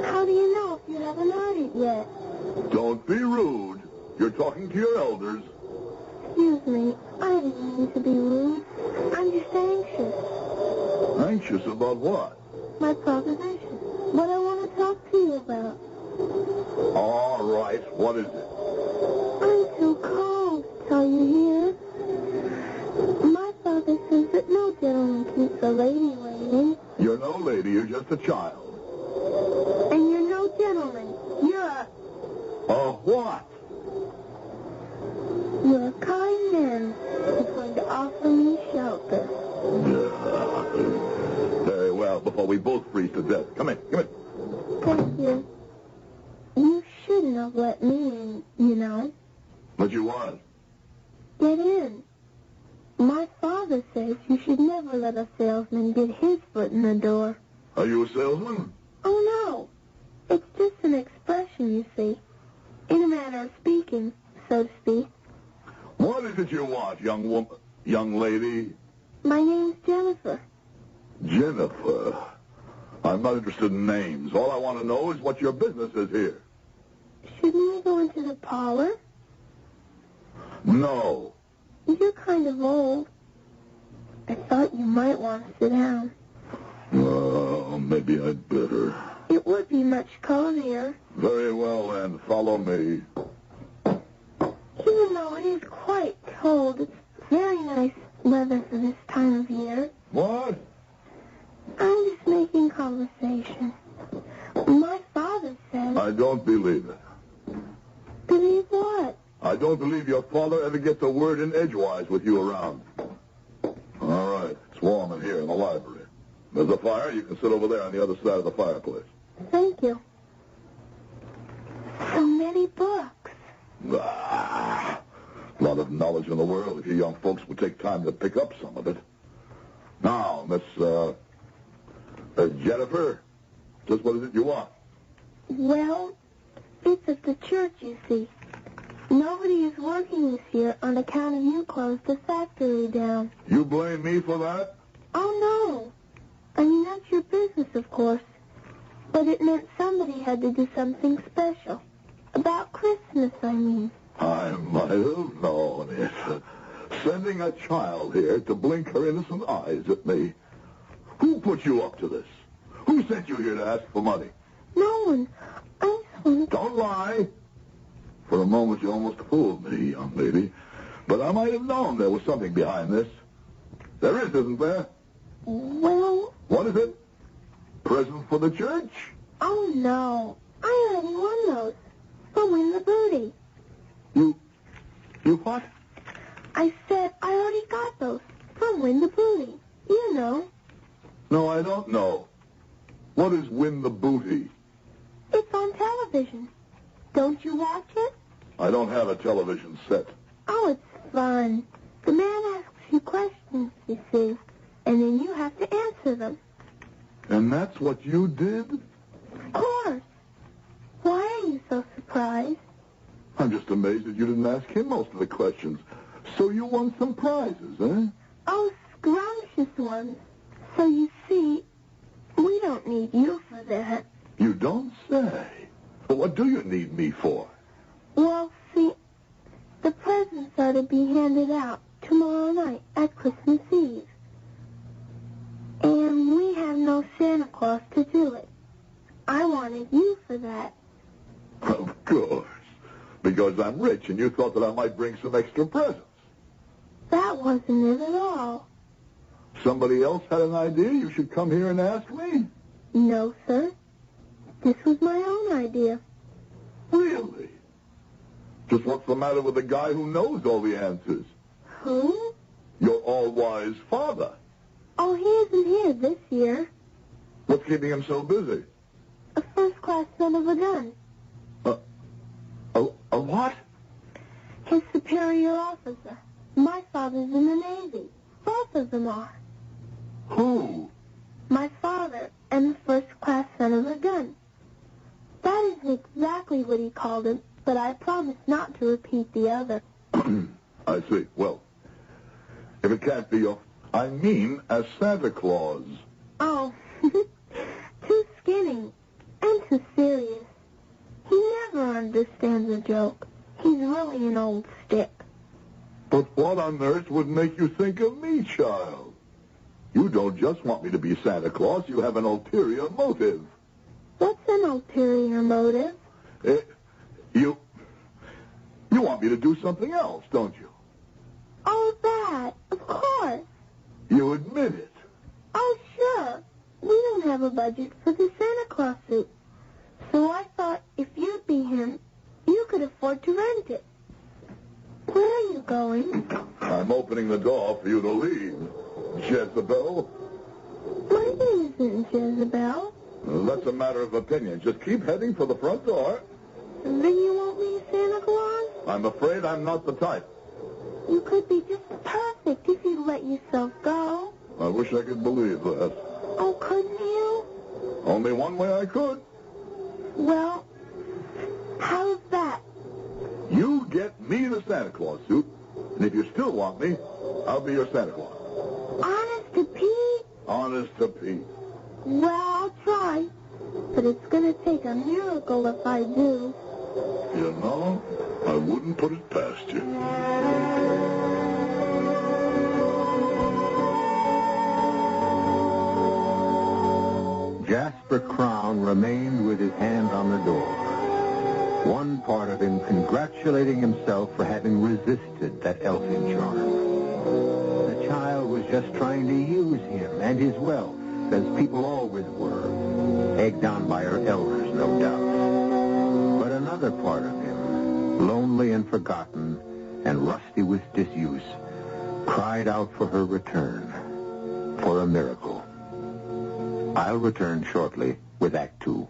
How do you know if you haven't heard it yet? Don't be rude. You're talking to your elders. Excuse me, I didn't mean to be rude. I'm just anxious. Anxious about what? My proposition. What I want to talk to you about. All right, what is it? I'm too cold to tell you here. My father says that no gentleman keeps a lady waiting. You're no lady, you're just a child. And you're no gentleman. What? You're a kind man who's going to offer me shelter. Very well, before we both freeze to death. Come in. Thank you. You shouldn't have let me in, you know. What you want? Get in. My father says you should never let a salesman get his foot in the door. Are you a salesman? Oh, no. It's just an expression, you see. In a manner of speaking, so to speak. What is it you want, young lady? My name's Jennifer. Jennifer? I'm not interested in names. All I want to know is what your business is here. Shouldn't we go into the parlor? No. You're kind of old. I thought you might want to sit down. Maybe I'd better. It would be much cozier. Very well, then. Follow me. Even though it is quite cold, it's very nice weather for this time of year. What? I'm just making conversation. My father says... I don't believe it. Believe what? I don't believe your father ever gets a word in edgewise with you around. All right. It's warm in here in the library. There's a fire. You can sit over there on the other side of the fireplace. Thank you. So many books. A lot of knowledge in the world. If you young folks would take time to pick up some of it. Now, Miss Jennifer, just what is it you want? Well, it's at the church, you see. Nobody is working this year on account of you closed the factory down. You blame me for that? Oh, no. I mean, that's your business, of course. But it meant somebody had to do something special. About Christmas, I mean. I might have known it. Sending a child here to blink her innocent eyes at me. Who put you up to this? Who sent you here to ask for money? No one. I just wanted... Don't lie. For a moment, you almost fooled me, young lady. But I might have known there was something behind this. There is, isn't there? Well... What is it? Present for the church? Oh, no. I already won those. From Win the Booty. You what? I said I already got those. From Win the Booty. You know. No, I don't know. What is Win the Booty? It's on television. Don't you watch it? I don't have a television set. Oh, it's fun. The man asks you questions, you see, and then you have to answer them. And that's what you did? Of course. Why are you so surprised? I'm just amazed that you didn't ask him most of the questions. So you won some prizes, eh? Oh, scrumptious ones. So you see, we don't need you for that. You don't say. Well, what do you need me for? Well, see, the presents are to be handed out tomorrow night at Christmas Eve. And we have no Santa Claus to do it. I wanted you for that. course. Because I'm rich and you thought that I might bring some extra presents. That wasn't it at all. Somebody else had an idea you should come here and ask me? No, sir. This was my own idea. Really? Just what's the matter with the guy who knows all the answers? Who? Your all-wise father. Oh, he isn't here this year. What's keeping him so busy? A first-class son of a gun. A what? His superior officer. My father's in the Navy. Both of them are. Who? My father and the first-class son of a gun. That is exactly what he called him, but I promise not to repeat the other. I see. Well, if it can't be your... I mean, as Santa Claus. Oh, too skinny and too serious. He never understands a joke. He's really an old stick. But what on earth would make you think of me, child? You don't just want me to be Santa Claus. You have an ulterior motive. What's an ulterior motive? You want me to do something else, don't you? Oh, that. Of course. You admit it. Oh, sure. We don't have a budget for the Santa Claus suit. So I thought if you'd be him, you could afford to rent it. Where are you going? I'm opening the door for you to leave. Jezebel? My name isn't Jezebel. That's a matter of opinion. Just keep heading for the front door. Then you won't be Santa Claus? I'm afraid I'm not the type. You could be just perfect if you'd let yourself go. I wish I could believe that. Oh, couldn't you? Only one way I could. Well, how's that? You get me the Santa Claus suit, and if you still want me, I'll be your Santa Claus. Honest to Pete? Honest to Pete. Well, I'll try. But it's going to take a miracle if I do. You know, I wouldn't put it past you. Jasper Crown remained with his hand on the door. One part of him congratulating himself for having resisted that elfin charm. The child was just trying to use him and his wealth, as people always were, egged on by her elders, no doubt. But another part of him, lonely and forgotten and rusty with disuse, cried out for her return, for a miracle. I'll return shortly with Act Two.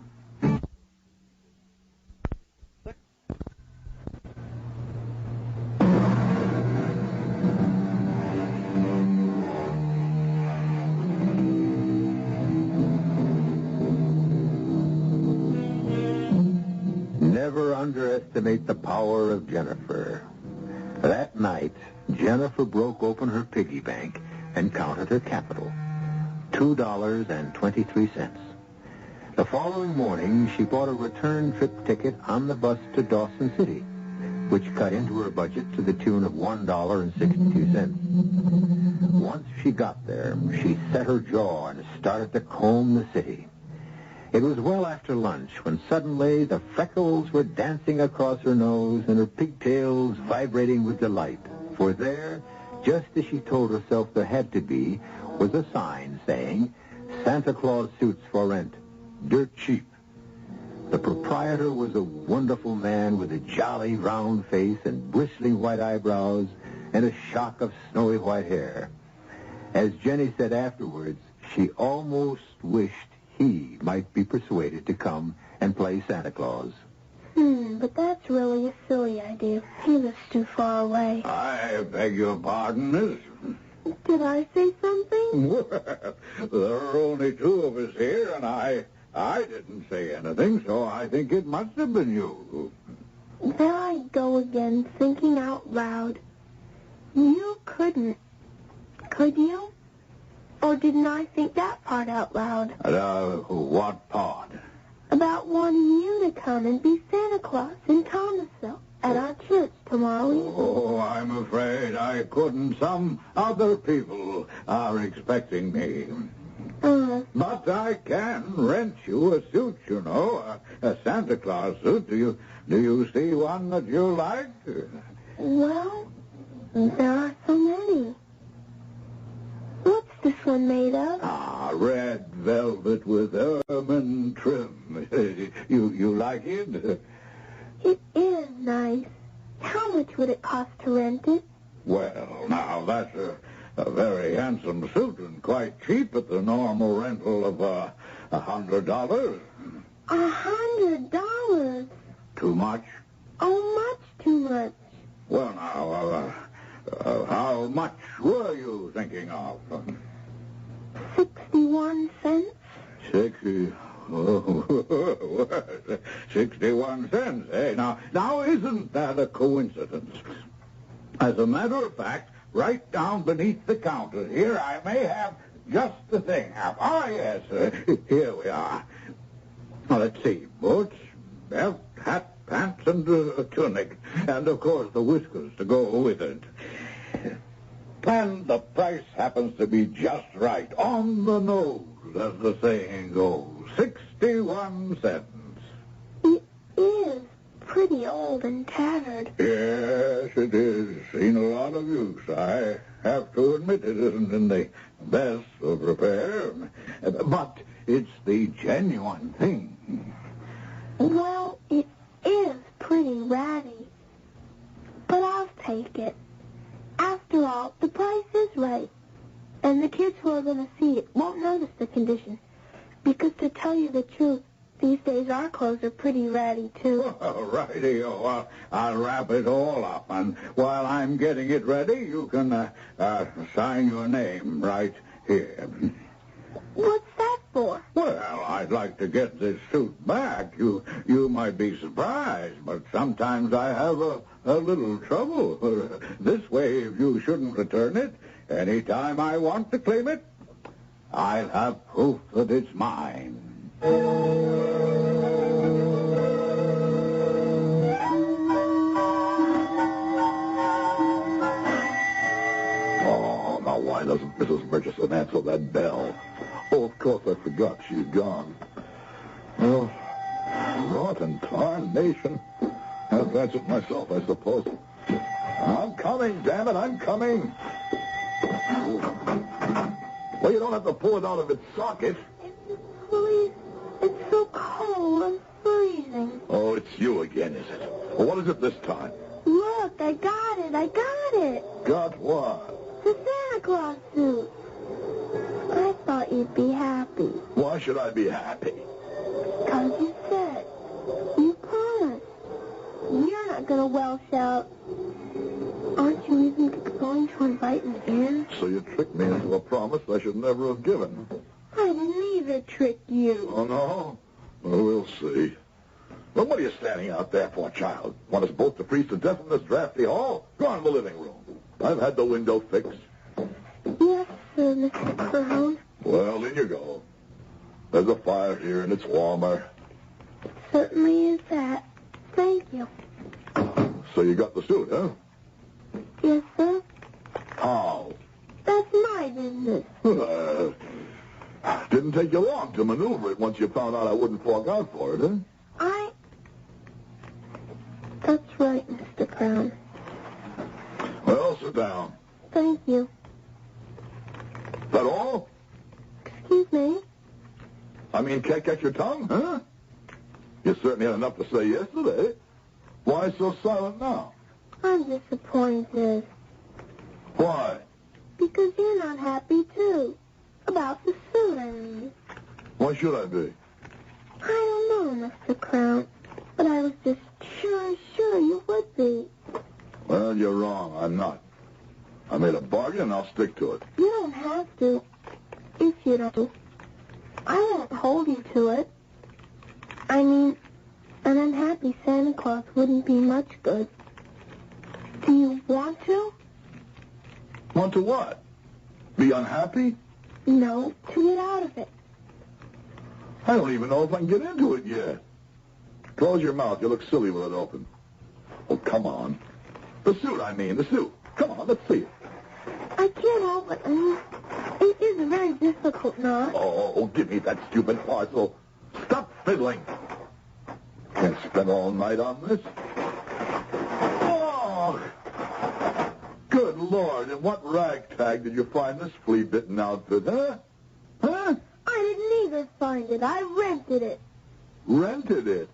Never underestimate the power of Jennifer. That night, Jennifer broke open her piggy bank and counted her capital. $2.23. The following morning, she bought a return trip ticket on the bus to Dawson City, which cut into her budget to the tune of $1.62. Once she got there, she set her jaw and started to comb the city. It was well after lunch when suddenly the freckles were dancing across her nose and her pigtails vibrating with delight. For there, just as she told herself there had to be, was a sign saying, Santa Claus suits for rent, dirt cheap. The proprietor was a wonderful man with a jolly round face and bristling white eyebrows and a shock of snowy white hair. As Jenny said afterwards, she almost wished he might be persuaded to come and play Santa Claus. But that's really a silly idea. He lives too far away. I beg your pardon, miss. Did I say something? Well, there are only two of us here, and I didn't say anything, so I think it must have been you. There I go again, thinking out loud. You couldn't, could you? Or didn't I think that part out loud? What part? About wanting you to come and be Santa Claus in Thomasville at our church tomorrow evening. Oh, I'm afraid I couldn't. Some other people are expecting me. But I can rent you a suit, you know, a Santa Claus suit. Do you see one that you like? Well, there are so many. What's this one made of? Red velvet with ermine trim. You like it? It is nice. How much would it cost to rent it? Well, now, that's a very handsome suit and quite cheap at the normal rental of $100. $100? Too much? Oh, much too much. Well, now, how much were you thinking of? 61 cents? 61 cents, eh? Now, isn't that a coincidence? As a matter of fact, right down beneath the counter here, I may have just the thing. Yes, here we are. Now, let's see. Boots, belt, hat, pants, and a tunic. And, of course, the whiskers to go with it. And the price happens to be just right. On the nose, as the saying goes. 61 cents. It is pretty old and tattered. Yes, it is. Seen a lot of use. I have to admit it isn't in the best of repair. But it's the genuine thing. Well, it is pretty ratty. But I'll take it. After all, the price is right. And the kids who are going to see it won't notice the condition. Because to tell you the truth, these days our clothes are pretty ratty, too. Righty-o. I'll wrap it all up. And while I'm getting it ready, you can sign your name right here. What's that for? Well, I'd like to get this suit back. You might be surprised, but sometimes I have a little trouble. This way, if you shouldn't return it, any time I want to claim it, I'll have proof that it's mine. Oh, now why doesn't Mrs. Murchison answer that bell? Oh, of course I forgot she's gone. Well, rot and tarnation. I've answered myself, I suppose. I'm coming, damn it, I'm coming. Well, you don't have to pull it out of its socket. Please, it's so cold. I'm freezing. Oh, it's you again, is it? Well, what is it this time? Look, I got it. Got what? The Santa Claus suit. I thought you'd be happy. Why should I be happy? Because you said. You promised. You're not going to Welsh out. Aren't you even going to invite me in? So you tricked me into a promise I should never have given. I didn't either trick you. Oh, no? Well, we'll see. Well, what are you standing out there for, child? Want us both to freeze to death in this drafty hall? Go on to the living room. I've had the window fixed. Yes, sir, Mr. Crown. Well, in you go. There's a fire here, and it's warmer. It certainly is that. Thank you. So you got the suit, huh? Yes, sir. How? That's my business. Didn't take you long to maneuver it once you found out I wouldn't fork out for it, huh? That's right, Mr. Crown. Well, sit down. Thank you. That all? Excuse me? I mean, can't catch your tongue, huh? You certainly had enough to say yesterday. Why so silent now? I'm disappointed. Why? Because you're not happy, too. About the suit, I mean. Why should I be? I don't know, Mr. Crown. But I was just sure you would be. Well, you're wrong. I'm not. I made a bargain, and I'll stick to it. You don't have to. If you don't. I won't hold you to it. I mean, an unhappy Santa Claus wouldn't be much good. Do you want to? Want to what? Be unhappy? No, to get out of it. I don't even know if I can get into it yet. Close your mouth. You look silly with it open. Oh, come on. The suit, I mean. The suit. Come on, let's see it. I can't help it. I mean, It is very difficult, Noel. Oh, give me that stupid parcel. Stop fiddling. Can't spend all night on this. Oh! Good Lord, in what ragtag did you find this flea-bitten outfit, huh? Huh? I didn't either find it. I rented it. Rented it?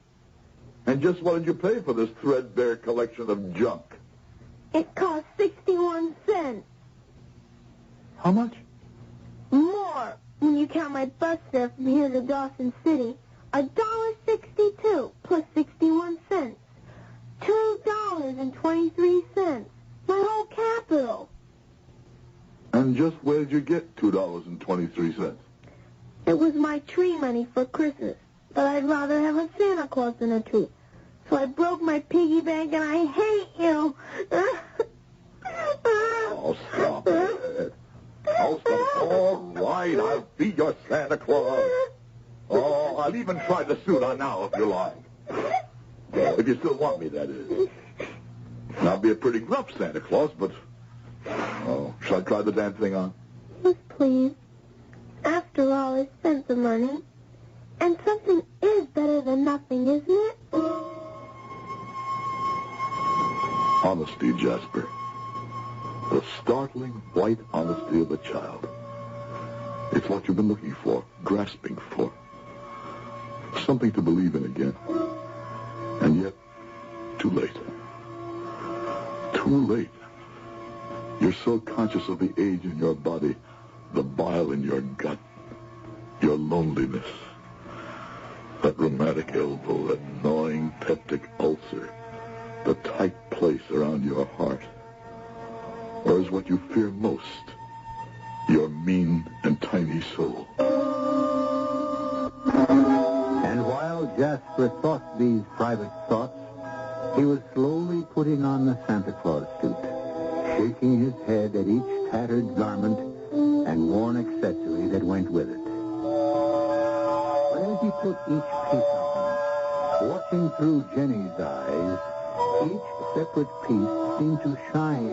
And just what did you pay for this threadbare collection of junk? It cost 61 cents. How much? More when you count my bus fare from here to Dawson City. $1.62 plus 61 cents. $2.23. My whole capital. And just where did you get $2.23? It was my tree money for Christmas, but I'd rather have a Santa Claus than a tree. So I broke my piggy bank, and I hate you. Oh, stop it. Oh, stop. All right, I'll be your Santa Claus. Oh, I'll even try the suit on now if you like. If you still want me, that is. And I'll be a pretty gruff Santa Claus, but... Oh, shall I try the damn thing on? Yes, please. After all, I spent the money. And something is better than nothing, isn't it? Honesty, Jasper. The startling white honesty of a child. It's what you've been looking for, grasping for. Something to believe in again. And yet, too late. Too late. You're so conscious of the age in your body, the bile in your gut, your loneliness, that rheumatic elbow, that gnawing peptic ulcer, the tight place around your heart. Or is what you fear most your mean and tiny soul? And while Jasper thought these private thoughts, he was slowly putting on the Santa Claus suit, shaking his head at each tattered garment and worn accessory that went with it. But as he put each piece on, watching through Jenny's eyes, each separate piece seemed to shine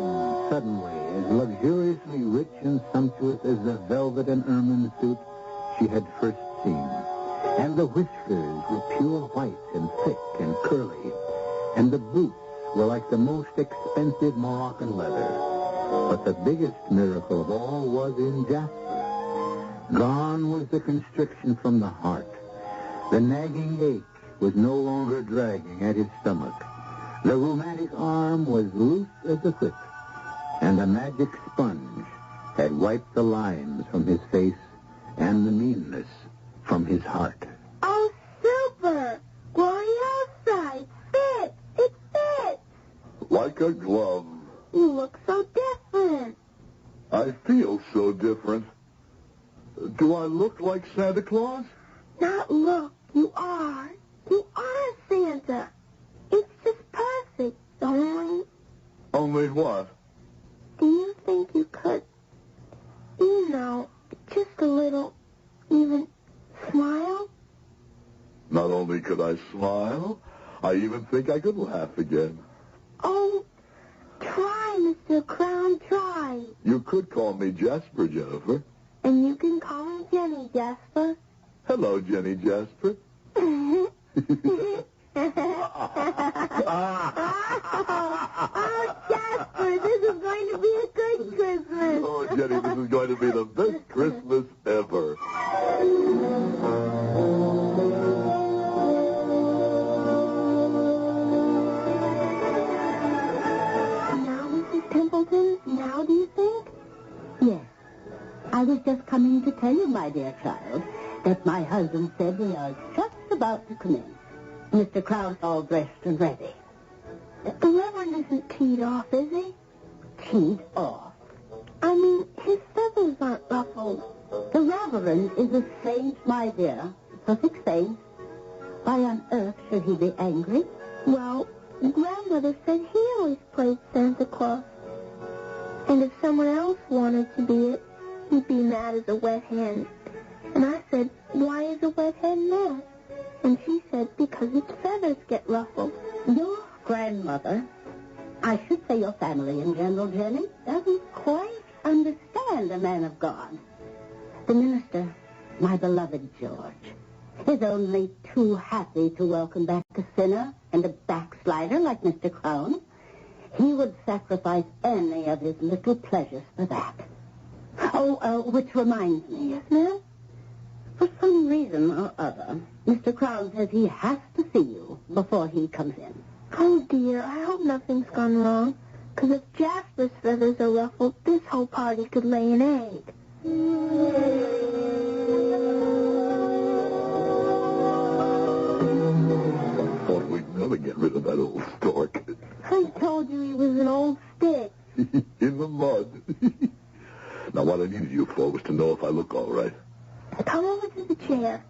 suddenly as luxuriously rich and sumptuous as the velvet and ermine suit she had first seen. And the whiskers were pure white and thick and curly, and the boots were like the most expensive Moroccan leather. But the biggest miracle of all was in Jasper. Gone was the constriction from the heart. The nagging ache was no longer dragging at his stomach. The rheumatic arm was loose as a whip, and the magic sponge had wiped the lines from his face and the meanness from his heart. Oh, super! Gloriosa! It fits! It fits! Like a glove. You look so different. I feel so different. Do I look like Santa Claus? Not look. You are. You are Santa. It's just perfect. Only what? Do you think you could, just a little, even smile? Not only could I smile, I even think I could laugh again. Oh, try, Mr. Crown, try. You could call me Jasper, Jennifer. And you can call me Jenny, Jasper. Hello, Jenny Jasper. Oh, Jasper, this is going to be a good Christmas. Oh, Jenny, this is going to be the best Christmas ever. Now, Mrs. Templeton, now do you think? Yes. I was just coming to tell you, my dear child, that my husband said we are just about to commence. Mr. Crown's all dressed and ready. The Reverend isn't teed off, is he? Teed off? I mean, his feathers aren't ruffled. The Reverend is a saint, my dear. Perfect saint. Why on earth should he be angry? Well, Grandmother said he always played Santa Claus. And if someone else wanted to be it, he'd be mad as a wet hen. And I said, why is a wet hen mad? And she said, because its feathers get ruffled. Your grandmother, I should say your family in general, Jenny, doesn't quite understand a man of God. The minister, my beloved George, is only too happy to welcome back a sinner and a backslider like Mr. Crown. He would sacrifice any of his little pleasures for that. Which reminds me. Yes, ma'am? For some reason or other, Mr. Crown says he has to see you before he comes in. Oh, dear, I hope nothing's gone wrong. Because if Jasper's feathers are ruffled, this whole party could lay an egg. I thought we'd never get rid of that old stork. I told you he was an old stick. In the mud. Now, what I needed you for was to know if I look all right. Come over to the chair.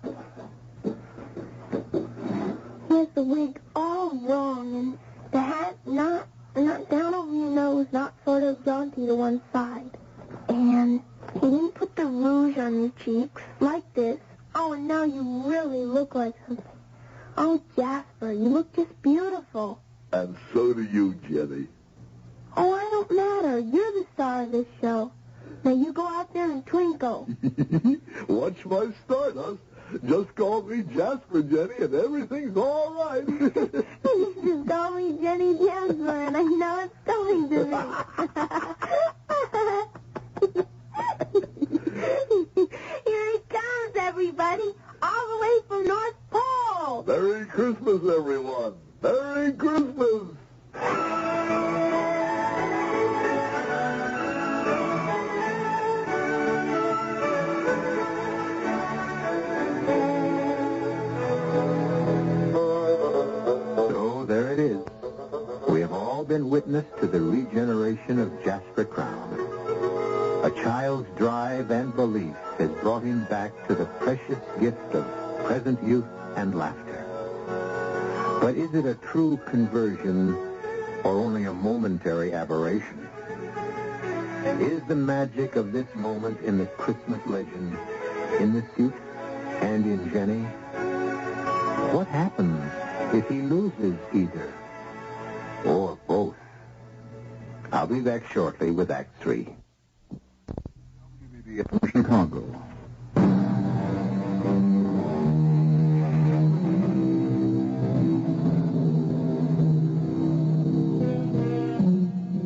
He has the wig all wrong, and the hat not down over your nose, not sort of jaunty to one side. And he didn't put the rouge on your cheeks, like this. Oh, and now you really look like something. Oh, Jasper, you look just beautiful. And so do you, Jenny. Oh, I don't matter. You're the star of this show. Now you go out there and twinkle. Watch my stardust. Just call me Jasper, Jenny, and everything's all right. Just call me Jenny Jasper, and I know it's coming to me. Here it comes, everybody, all the way from North Pole. Merry Christmas, everyone. Merry Christmas. There it is. We have all been witness to the regeneration of Jasper Crown. A child's drive and belief has brought him back to the precious gift of present youth and laughter. But is it a true conversion or only a momentary aberration? Is the magic of this moment in the Christmas legend, in the suit and in Jenny? What happens if he loses either or both? I'll be back shortly with Act 3. From Chicago.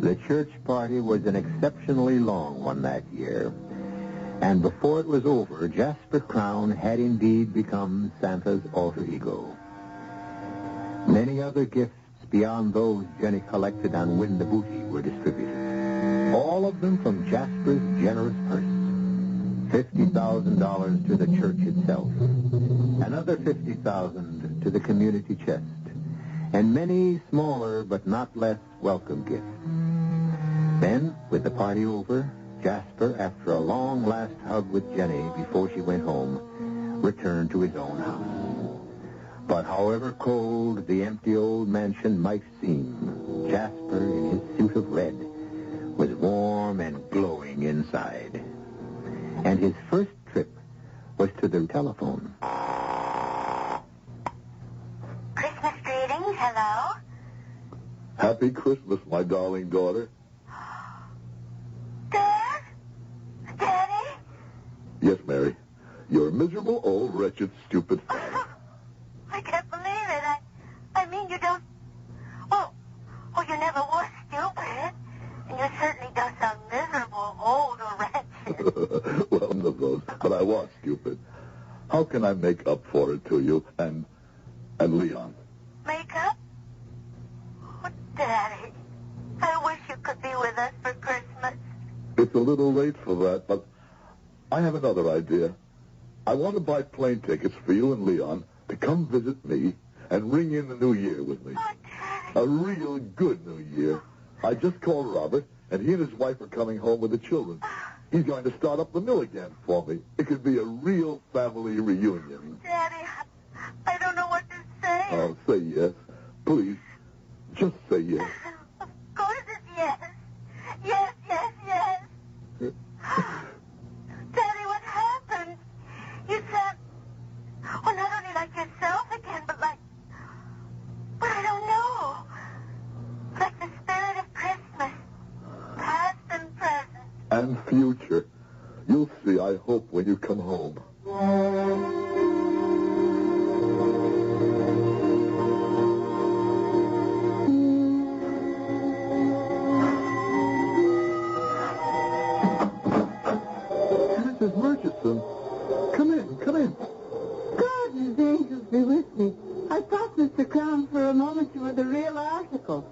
The church party was an exceptionally long one that year. And before it was over, Jasper Crown had indeed become Santa's alter ego. Many other gifts beyond those Jenny collected on Win the Booty were distributed. All of them from Jasper's generous purse. $50,000 to the church itself. Another $50,000 to the community chest. And many smaller but not less welcome gifts. Then, with the party over, Jasper, after a long last hug with Jenny before she went home, returned to his own house. But however cold the empty old mansion might seem, Jasper, in his suit of red, was warm and glowing inside. And his first trip was to the telephone. Christmas greetings, hello? Happy Christmas, my darling daughter. Dad? Daddy? Yes, Mary. You're a miserable, old, wretched, stupid... I can't believe it. I mean, you don't... Oh, you never were stupid. And you certainly don't sound miserable, old, or wretched. Well, none of those, but I was stupid. How can I make up for it to you and Leon? Make up? Oh, Daddy, I wish you could be with us for Christmas. It's a little late for that, but I have another idea. I want to buy plane tickets for you and Leon to come visit me and ring in the new year with me. A real good new year. I just called Robert, and he and his wife are coming home with the children. He's going to start up the mill again for me. It could be a real family reunion. Daddy, I don't know what to say. Oh, say yes. Please, just say yes. Of course it's yes. Yes, yes, yes. Daddy, what happened? You sound, well, not only like yourself again, but I don't know. Like the spirit of Christmas, past and present. And future. You'll see, I hope, when you come home. Mrs. Murchison, come in, come in. God and his angels be with me. I thought, Mr. Crown, for a moment you were the real article.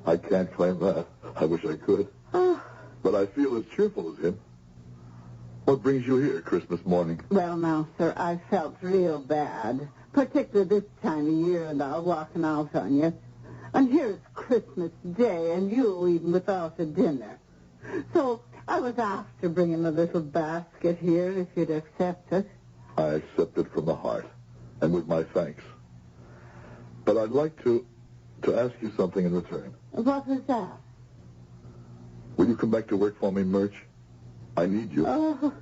I can't claim that. I wish I could. But I feel as cheerful as him. What brings you here Christmas morning? Well, now, sir, I felt real bad, particularly this time of year and all, walking out on you. And here's Christmas Day, and you eating without a dinner. So I was after bringing a little basket here, if you'd accept it. I accept it from the heart, and with my thanks. But I'd like to ask you something in return. What was that? Will you come back to work for me, Murch? I need you. Oh,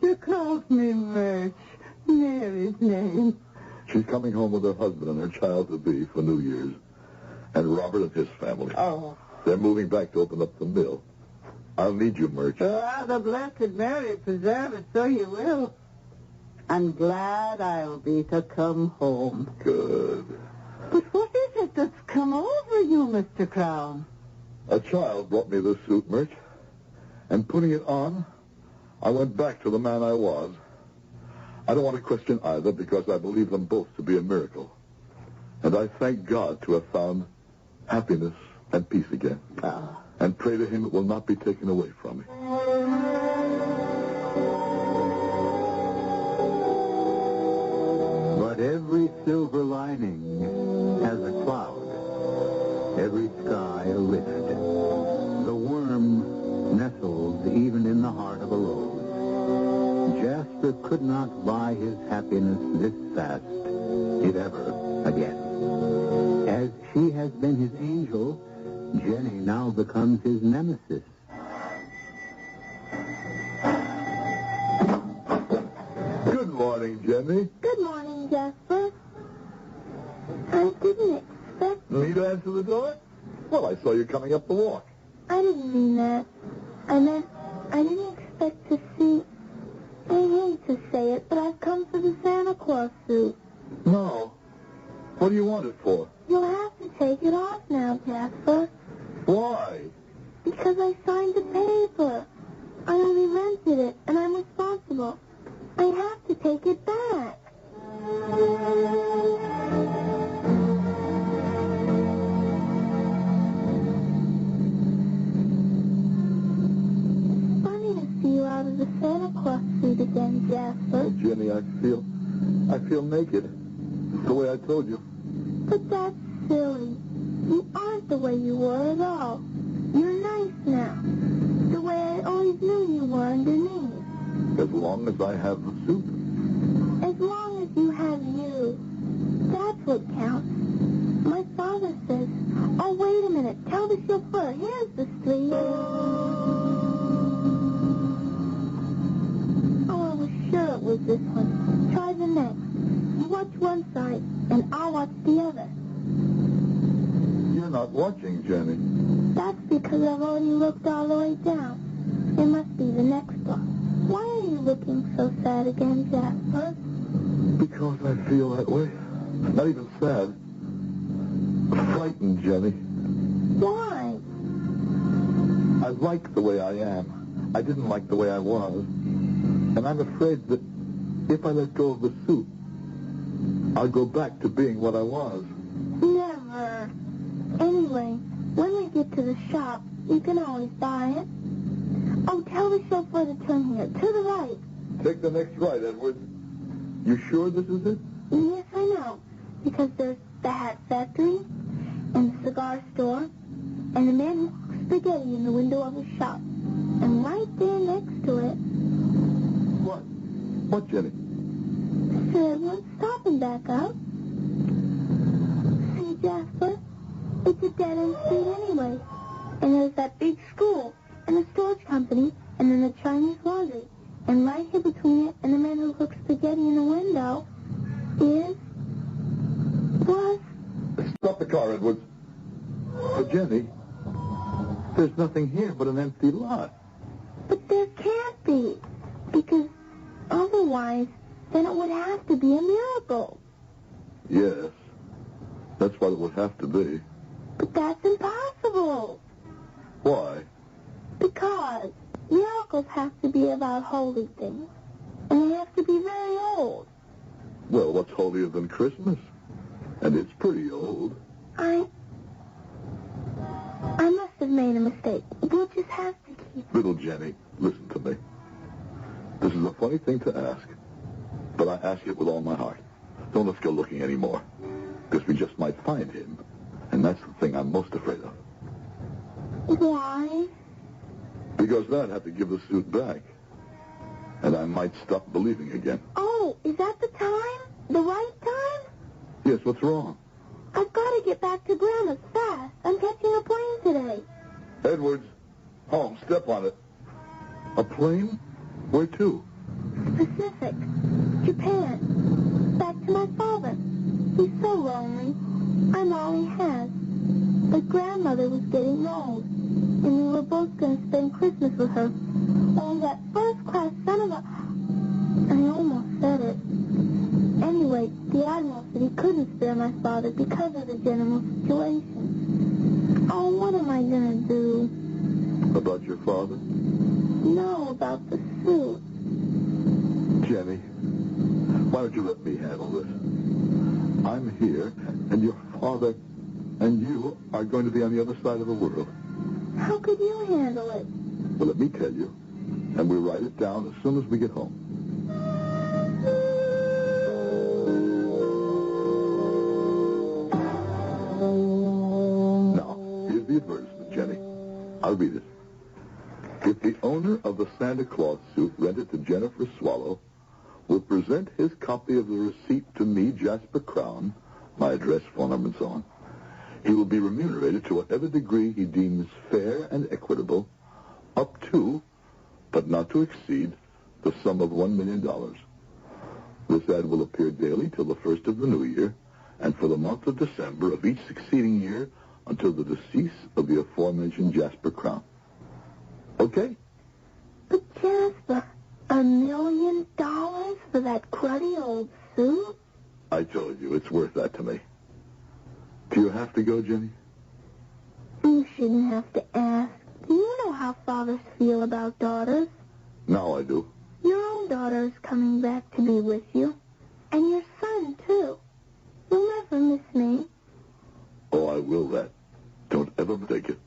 you called me Murch. Mary's name. She's coming home with her husband and her child-to-be for New Year's. And Robert and his family. Oh. They're moving back to open up the mill. I'll need you, Murch. The Blessed Mary preserve it, so you will. I'm glad I'll be to come home. Good. But what is it that's come over you, Mr. Crown? A child brought me this suit, Murch. And putting it on, I went back to the man I was. I don't want to question either because I believe them both to be a miracle. And I thank God to have found happiness and peace again. And pray to him it will not be taken away from me. But every silver lining has a cloud, every sky a rift. The worm nestles even in the heart of a rose. Jasper could not buy his happiness this fast, if ever again. As she has been his angel, Jenny now becomes his nemesis. Good morning, Jenny. Good morning, Jasper. I didn't expect... Me to answer the door? Well, I saw you coming up the walk. I didn't mean that. I meant I didn't expect to see... I hate to say it, but I've come for the Santa Claus suit. No. What do you want it for? You'll have to take it off now, Jasper. Why? Because I signed the paper. I only rented it, and I'm responsible. I have to take it back. Funny to see you out of the Santa Claus suit again, Jasper. Oh, Jenny, I feel naked. It's the way I told you. But that's silly. You aren't the way you were at all. You're nice now. The way I always knew you were underneath. As long as I have the suit. As long as you have you. That's what counts. My father says, oh, wait a minute. Tell the chauffeur. Here's the street. Oh, I was sure it was this one. Try the next. You watch one side, and I'll watch the other. You're not watching, Jenny. That's because I've already looked all the way down. It must be the next block. Why are you looking so sad again, Jasper? Because I feel that way. Not even sad. Frightened, Jenny. Why? I like the way I am. I didn't like the way I was. And I'm afraid that if I let go of the suit, I'll go back to being what I was. Never. Anyway, when we get to the shop, you can always buy it. Oh, tell the chauffeur to turn here, to the right. Take the next right, Edward. You sure this is it? Yes, I know. Because there's the hat factory, and the cigar store, and the man who cooks spaghetti in the window of his shop. And right there next to it... What? What, Jenny? Sir, Edward, stop and back up. See, Jasper? It's a dead-end street anyway. And there's that big school, and the storage company, and then the Chinese laundry. And right here between it and the man who cooks spaghetti in the window was... Stop the car, Edward. But, Jenny, there's nothing here but an empty lot. But there can't be, because otherwise, then it would have to be a miracle. Yes, that's what it would have to be. But that's impossible. Why? Because miracles have to be about holy things, and they have to be very old. Well, what's holier than Christmas? And it's pretty old. I must have made a mistake. We'll just have to keep... Little Jenny, listen to me. This is a funny thing to ask, but I ask it with all my heart. Don't let's go looking anymore, because we just might find him, and that's the thing I'm most afraid of. Why? Because then I'd have to give the suit back, and I might stop believing again. Oh, is that the time? The right time? Yes, what's wrong? I've got to get back to Grandma's fast. I'm catching a plane today. Edwards, home, step on it. A plane? Where to? Pacific. Japan. Back to my father. He's so lonely. I'm all he has. But Grandmother was getting old, and we were both going to spend Christmas with her. Oh, that first-class son of a... I almost said it. Anyway, the Admiral said he couldn't spare my father because of the general situation. Oh, what am I going to do? About your father? No, about the suit. Jenny, why don't you let me handle this? I'm here, and your father and you are going to be on the other side of the world. How could you handle it? Well, let me tell you, and we'll write it down as soon as we get home. Now, here's the advertisement, Jenny. I'll read it. If the owner of the Santa Claus suit rented to Jennifer Swallow will present his copy of the receipt to me, Jasper Crown, my address, phone number, and so on, he will be remunerated to whatever degree he deems fair and equitable, up to, but not to exceed, the sum of $1 million. This ad will appear daily till the 1st of the new year, and for the month of December of each succeeding year until the decease of the aforementioned Jasper Crown. Okay? But Jasper, $1 million for that cruddy old suit? I told you, it's worth that to me. Do you have to go, Jenny? You shouldn't have to ask. You know how fathers feel about daughters. Now I do. Your own daughter is coming back to be with you. And your son, too. You'll never miss me. Oh, I will that. Don't ever mistake it.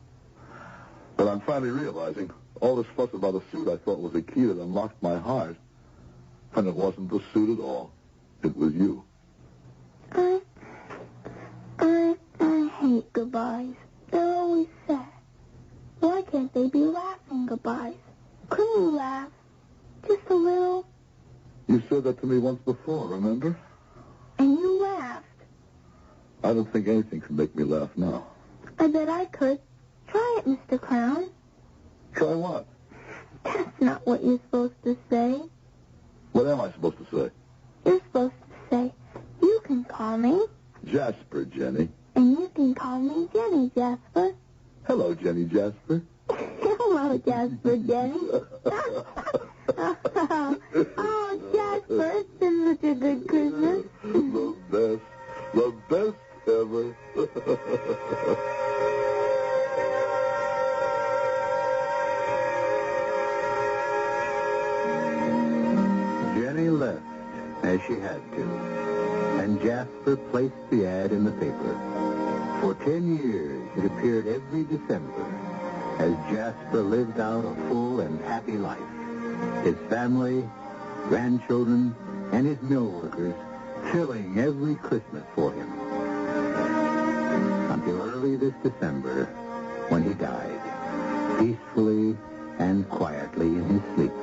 But I'm finally realizing all this fuss about a suit I thought was a key that unlocked my heart. And it wasn't the suit at all. It was you. I hate goodbyes. They're always sad. Why can't they be laughing goodbyes? Couldn't you laugh? Just a little? You said that to me once before, remember? And you laughed. I don't think anything can make me laugh now. I bet I could. Try it, Mr. Crown. Try what? That's not what you're supposed to say. What am I supposed to say? You're supposed to say, you can call me. Jasper, Jenny. And you can call me Jenny, Jasper. Hello, Jenny Jasper. Hello, Jasper, Jenny. Oh, Jasper, it's been such a good Christmas. The best ever. Jenny left, as she had to, and Jasper placed the ad in the paper. For 10 years, it appeared every December as Jasper lived out a full and happy life. His family, grandchildren, and his mill workers filling every Christmas for him. Until early this December, when he died, peacefully and quietly in his sleep,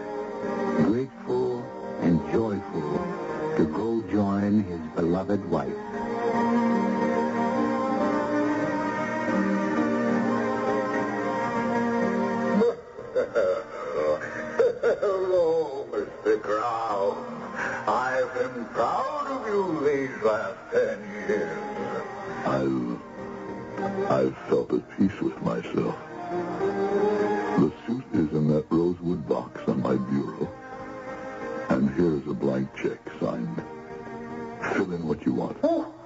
grateful and joyful to go join his beloved wife. Hello, Mr. Crown. I've been proud of you these last 10 years. I've felt at peace with myself. The suit is in that rosewood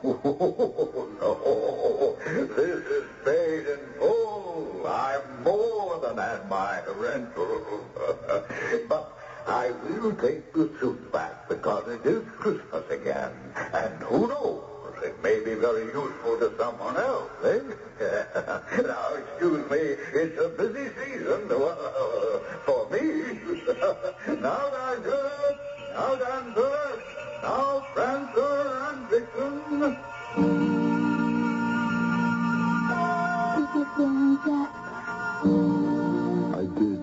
Oh, no. This is paid in full. I'm more than at my rental. But I will take the suit back because it is Christmas again. And who knows? It may be very useful to someone else, eh? Now, excuse me, it's a busy season for me. Now, Doctor, now, Dancer, now, Prancer and Vixen. Did you feel me, Jasper? I did.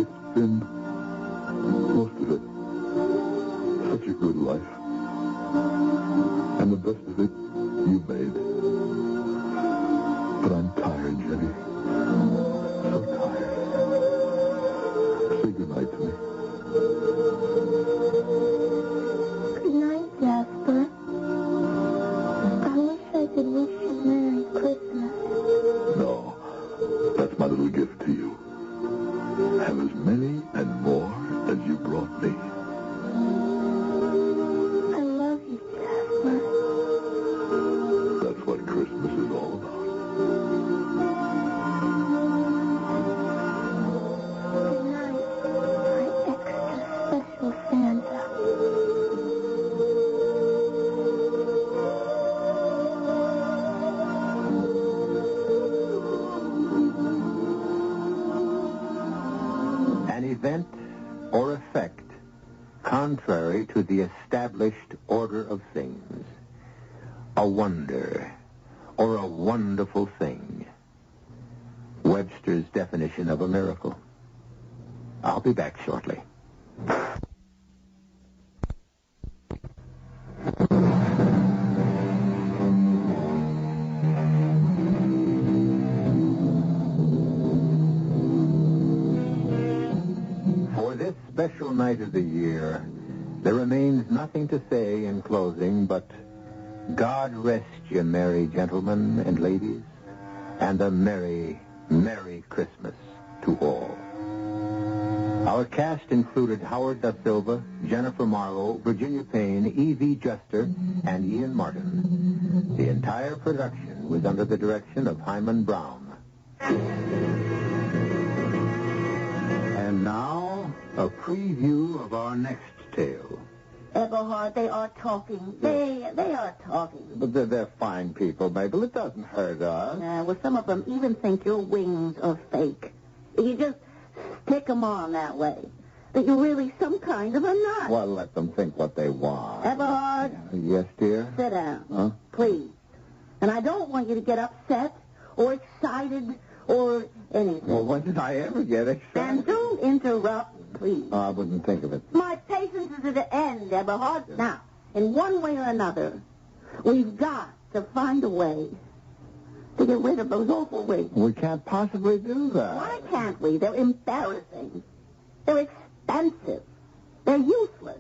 It's been most of it such a good life. And the best of it you made. But I'm tired, Jenny. So tired. Say goodnight to me. Good night, Jasper. I wish I could wish you Merry Christmas. No, that's my little gift to you. Have as many and more as you brought me. I love you, Jasper. That's what Christmas is all about. Good night, my extra special Santa. An event or effect contrary to the established order of things. A wonder or a wonderful thing. Webster's definition of a miracle. I'll be back shortly. For this special night of the year, there remains nothing to say in closing but God rest you, merry gentlemen and ladies, and a merry, merry Christmas to all. Our cast included Howard Da Silva, Jennifer Marlowe, Virginia Payne, E.V. Juster, and Ian Martin. The entire production was under the direction of Hyman Brown. And now, a preview of our next tale. Eberhard, they are talking. They are talking. But they're fine people, Mabel. It doesn't hurt us. Well, some of them even think your wings are fake. If you just stick them on that way, that you're really some kind of a nut. Well, let them think what they want. Eberhard, Yes, dear? sit down. Huh? Please. And I don't want you to get upset or excited or anything. Well, when did I ever get excited? And don't interrupt, please. Oh, I wouldn't think of it. My patience is at an end, Eberhard. Now, in one way or another, we've got to find a way to get rid of those awful wings. We can't possibly do that. Why can't we? They're embarrassing. They're expensive. They're useless.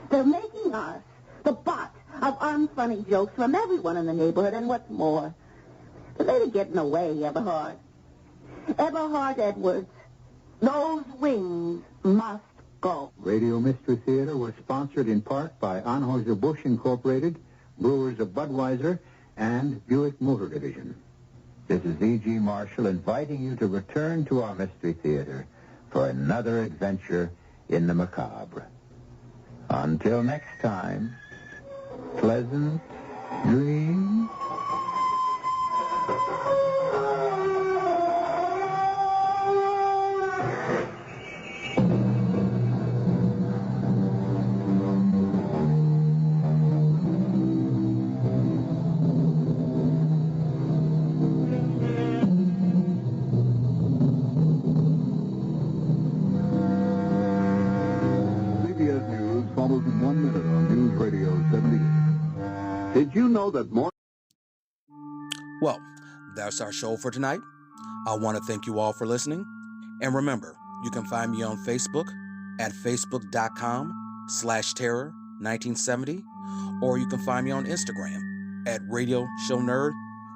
They're making us the butt of unfunny jokes from everyone in the neighborhood, and what's more, they're getting away, Eberhard. Eberhard Edwards, those wings must go. Radio Mystery Theater was sponsored in part by Anheuser-Busch Incorporated, Brewers of Budweiser, and Buick Motor Division. This is E.G. Marshall inviting you to return to our Mystery Theater for another adventure in the macabre. Until next time, pleasant dreams. CBS News follows in 1 minute on News Radio 78. Did you know that more... Well, that's our show for tonight. I want to thank you all for listening. And remember, you can find me on Facebook at facebook.com/terror1970, or you can find me on Instagram at Radio Show Nerd,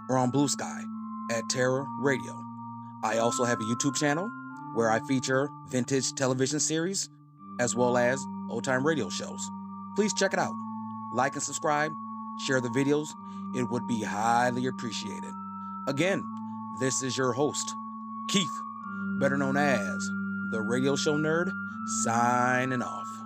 or on Blueskye at Terror Radio. I also have a YouTube channel where I feature vintage television series as well as old-time radio shows. Please check it out. like and subscribe, share the videos. It would be highly appreciated. Again, this is your host, Keith, better known as the Radio Show Nerd, signing off.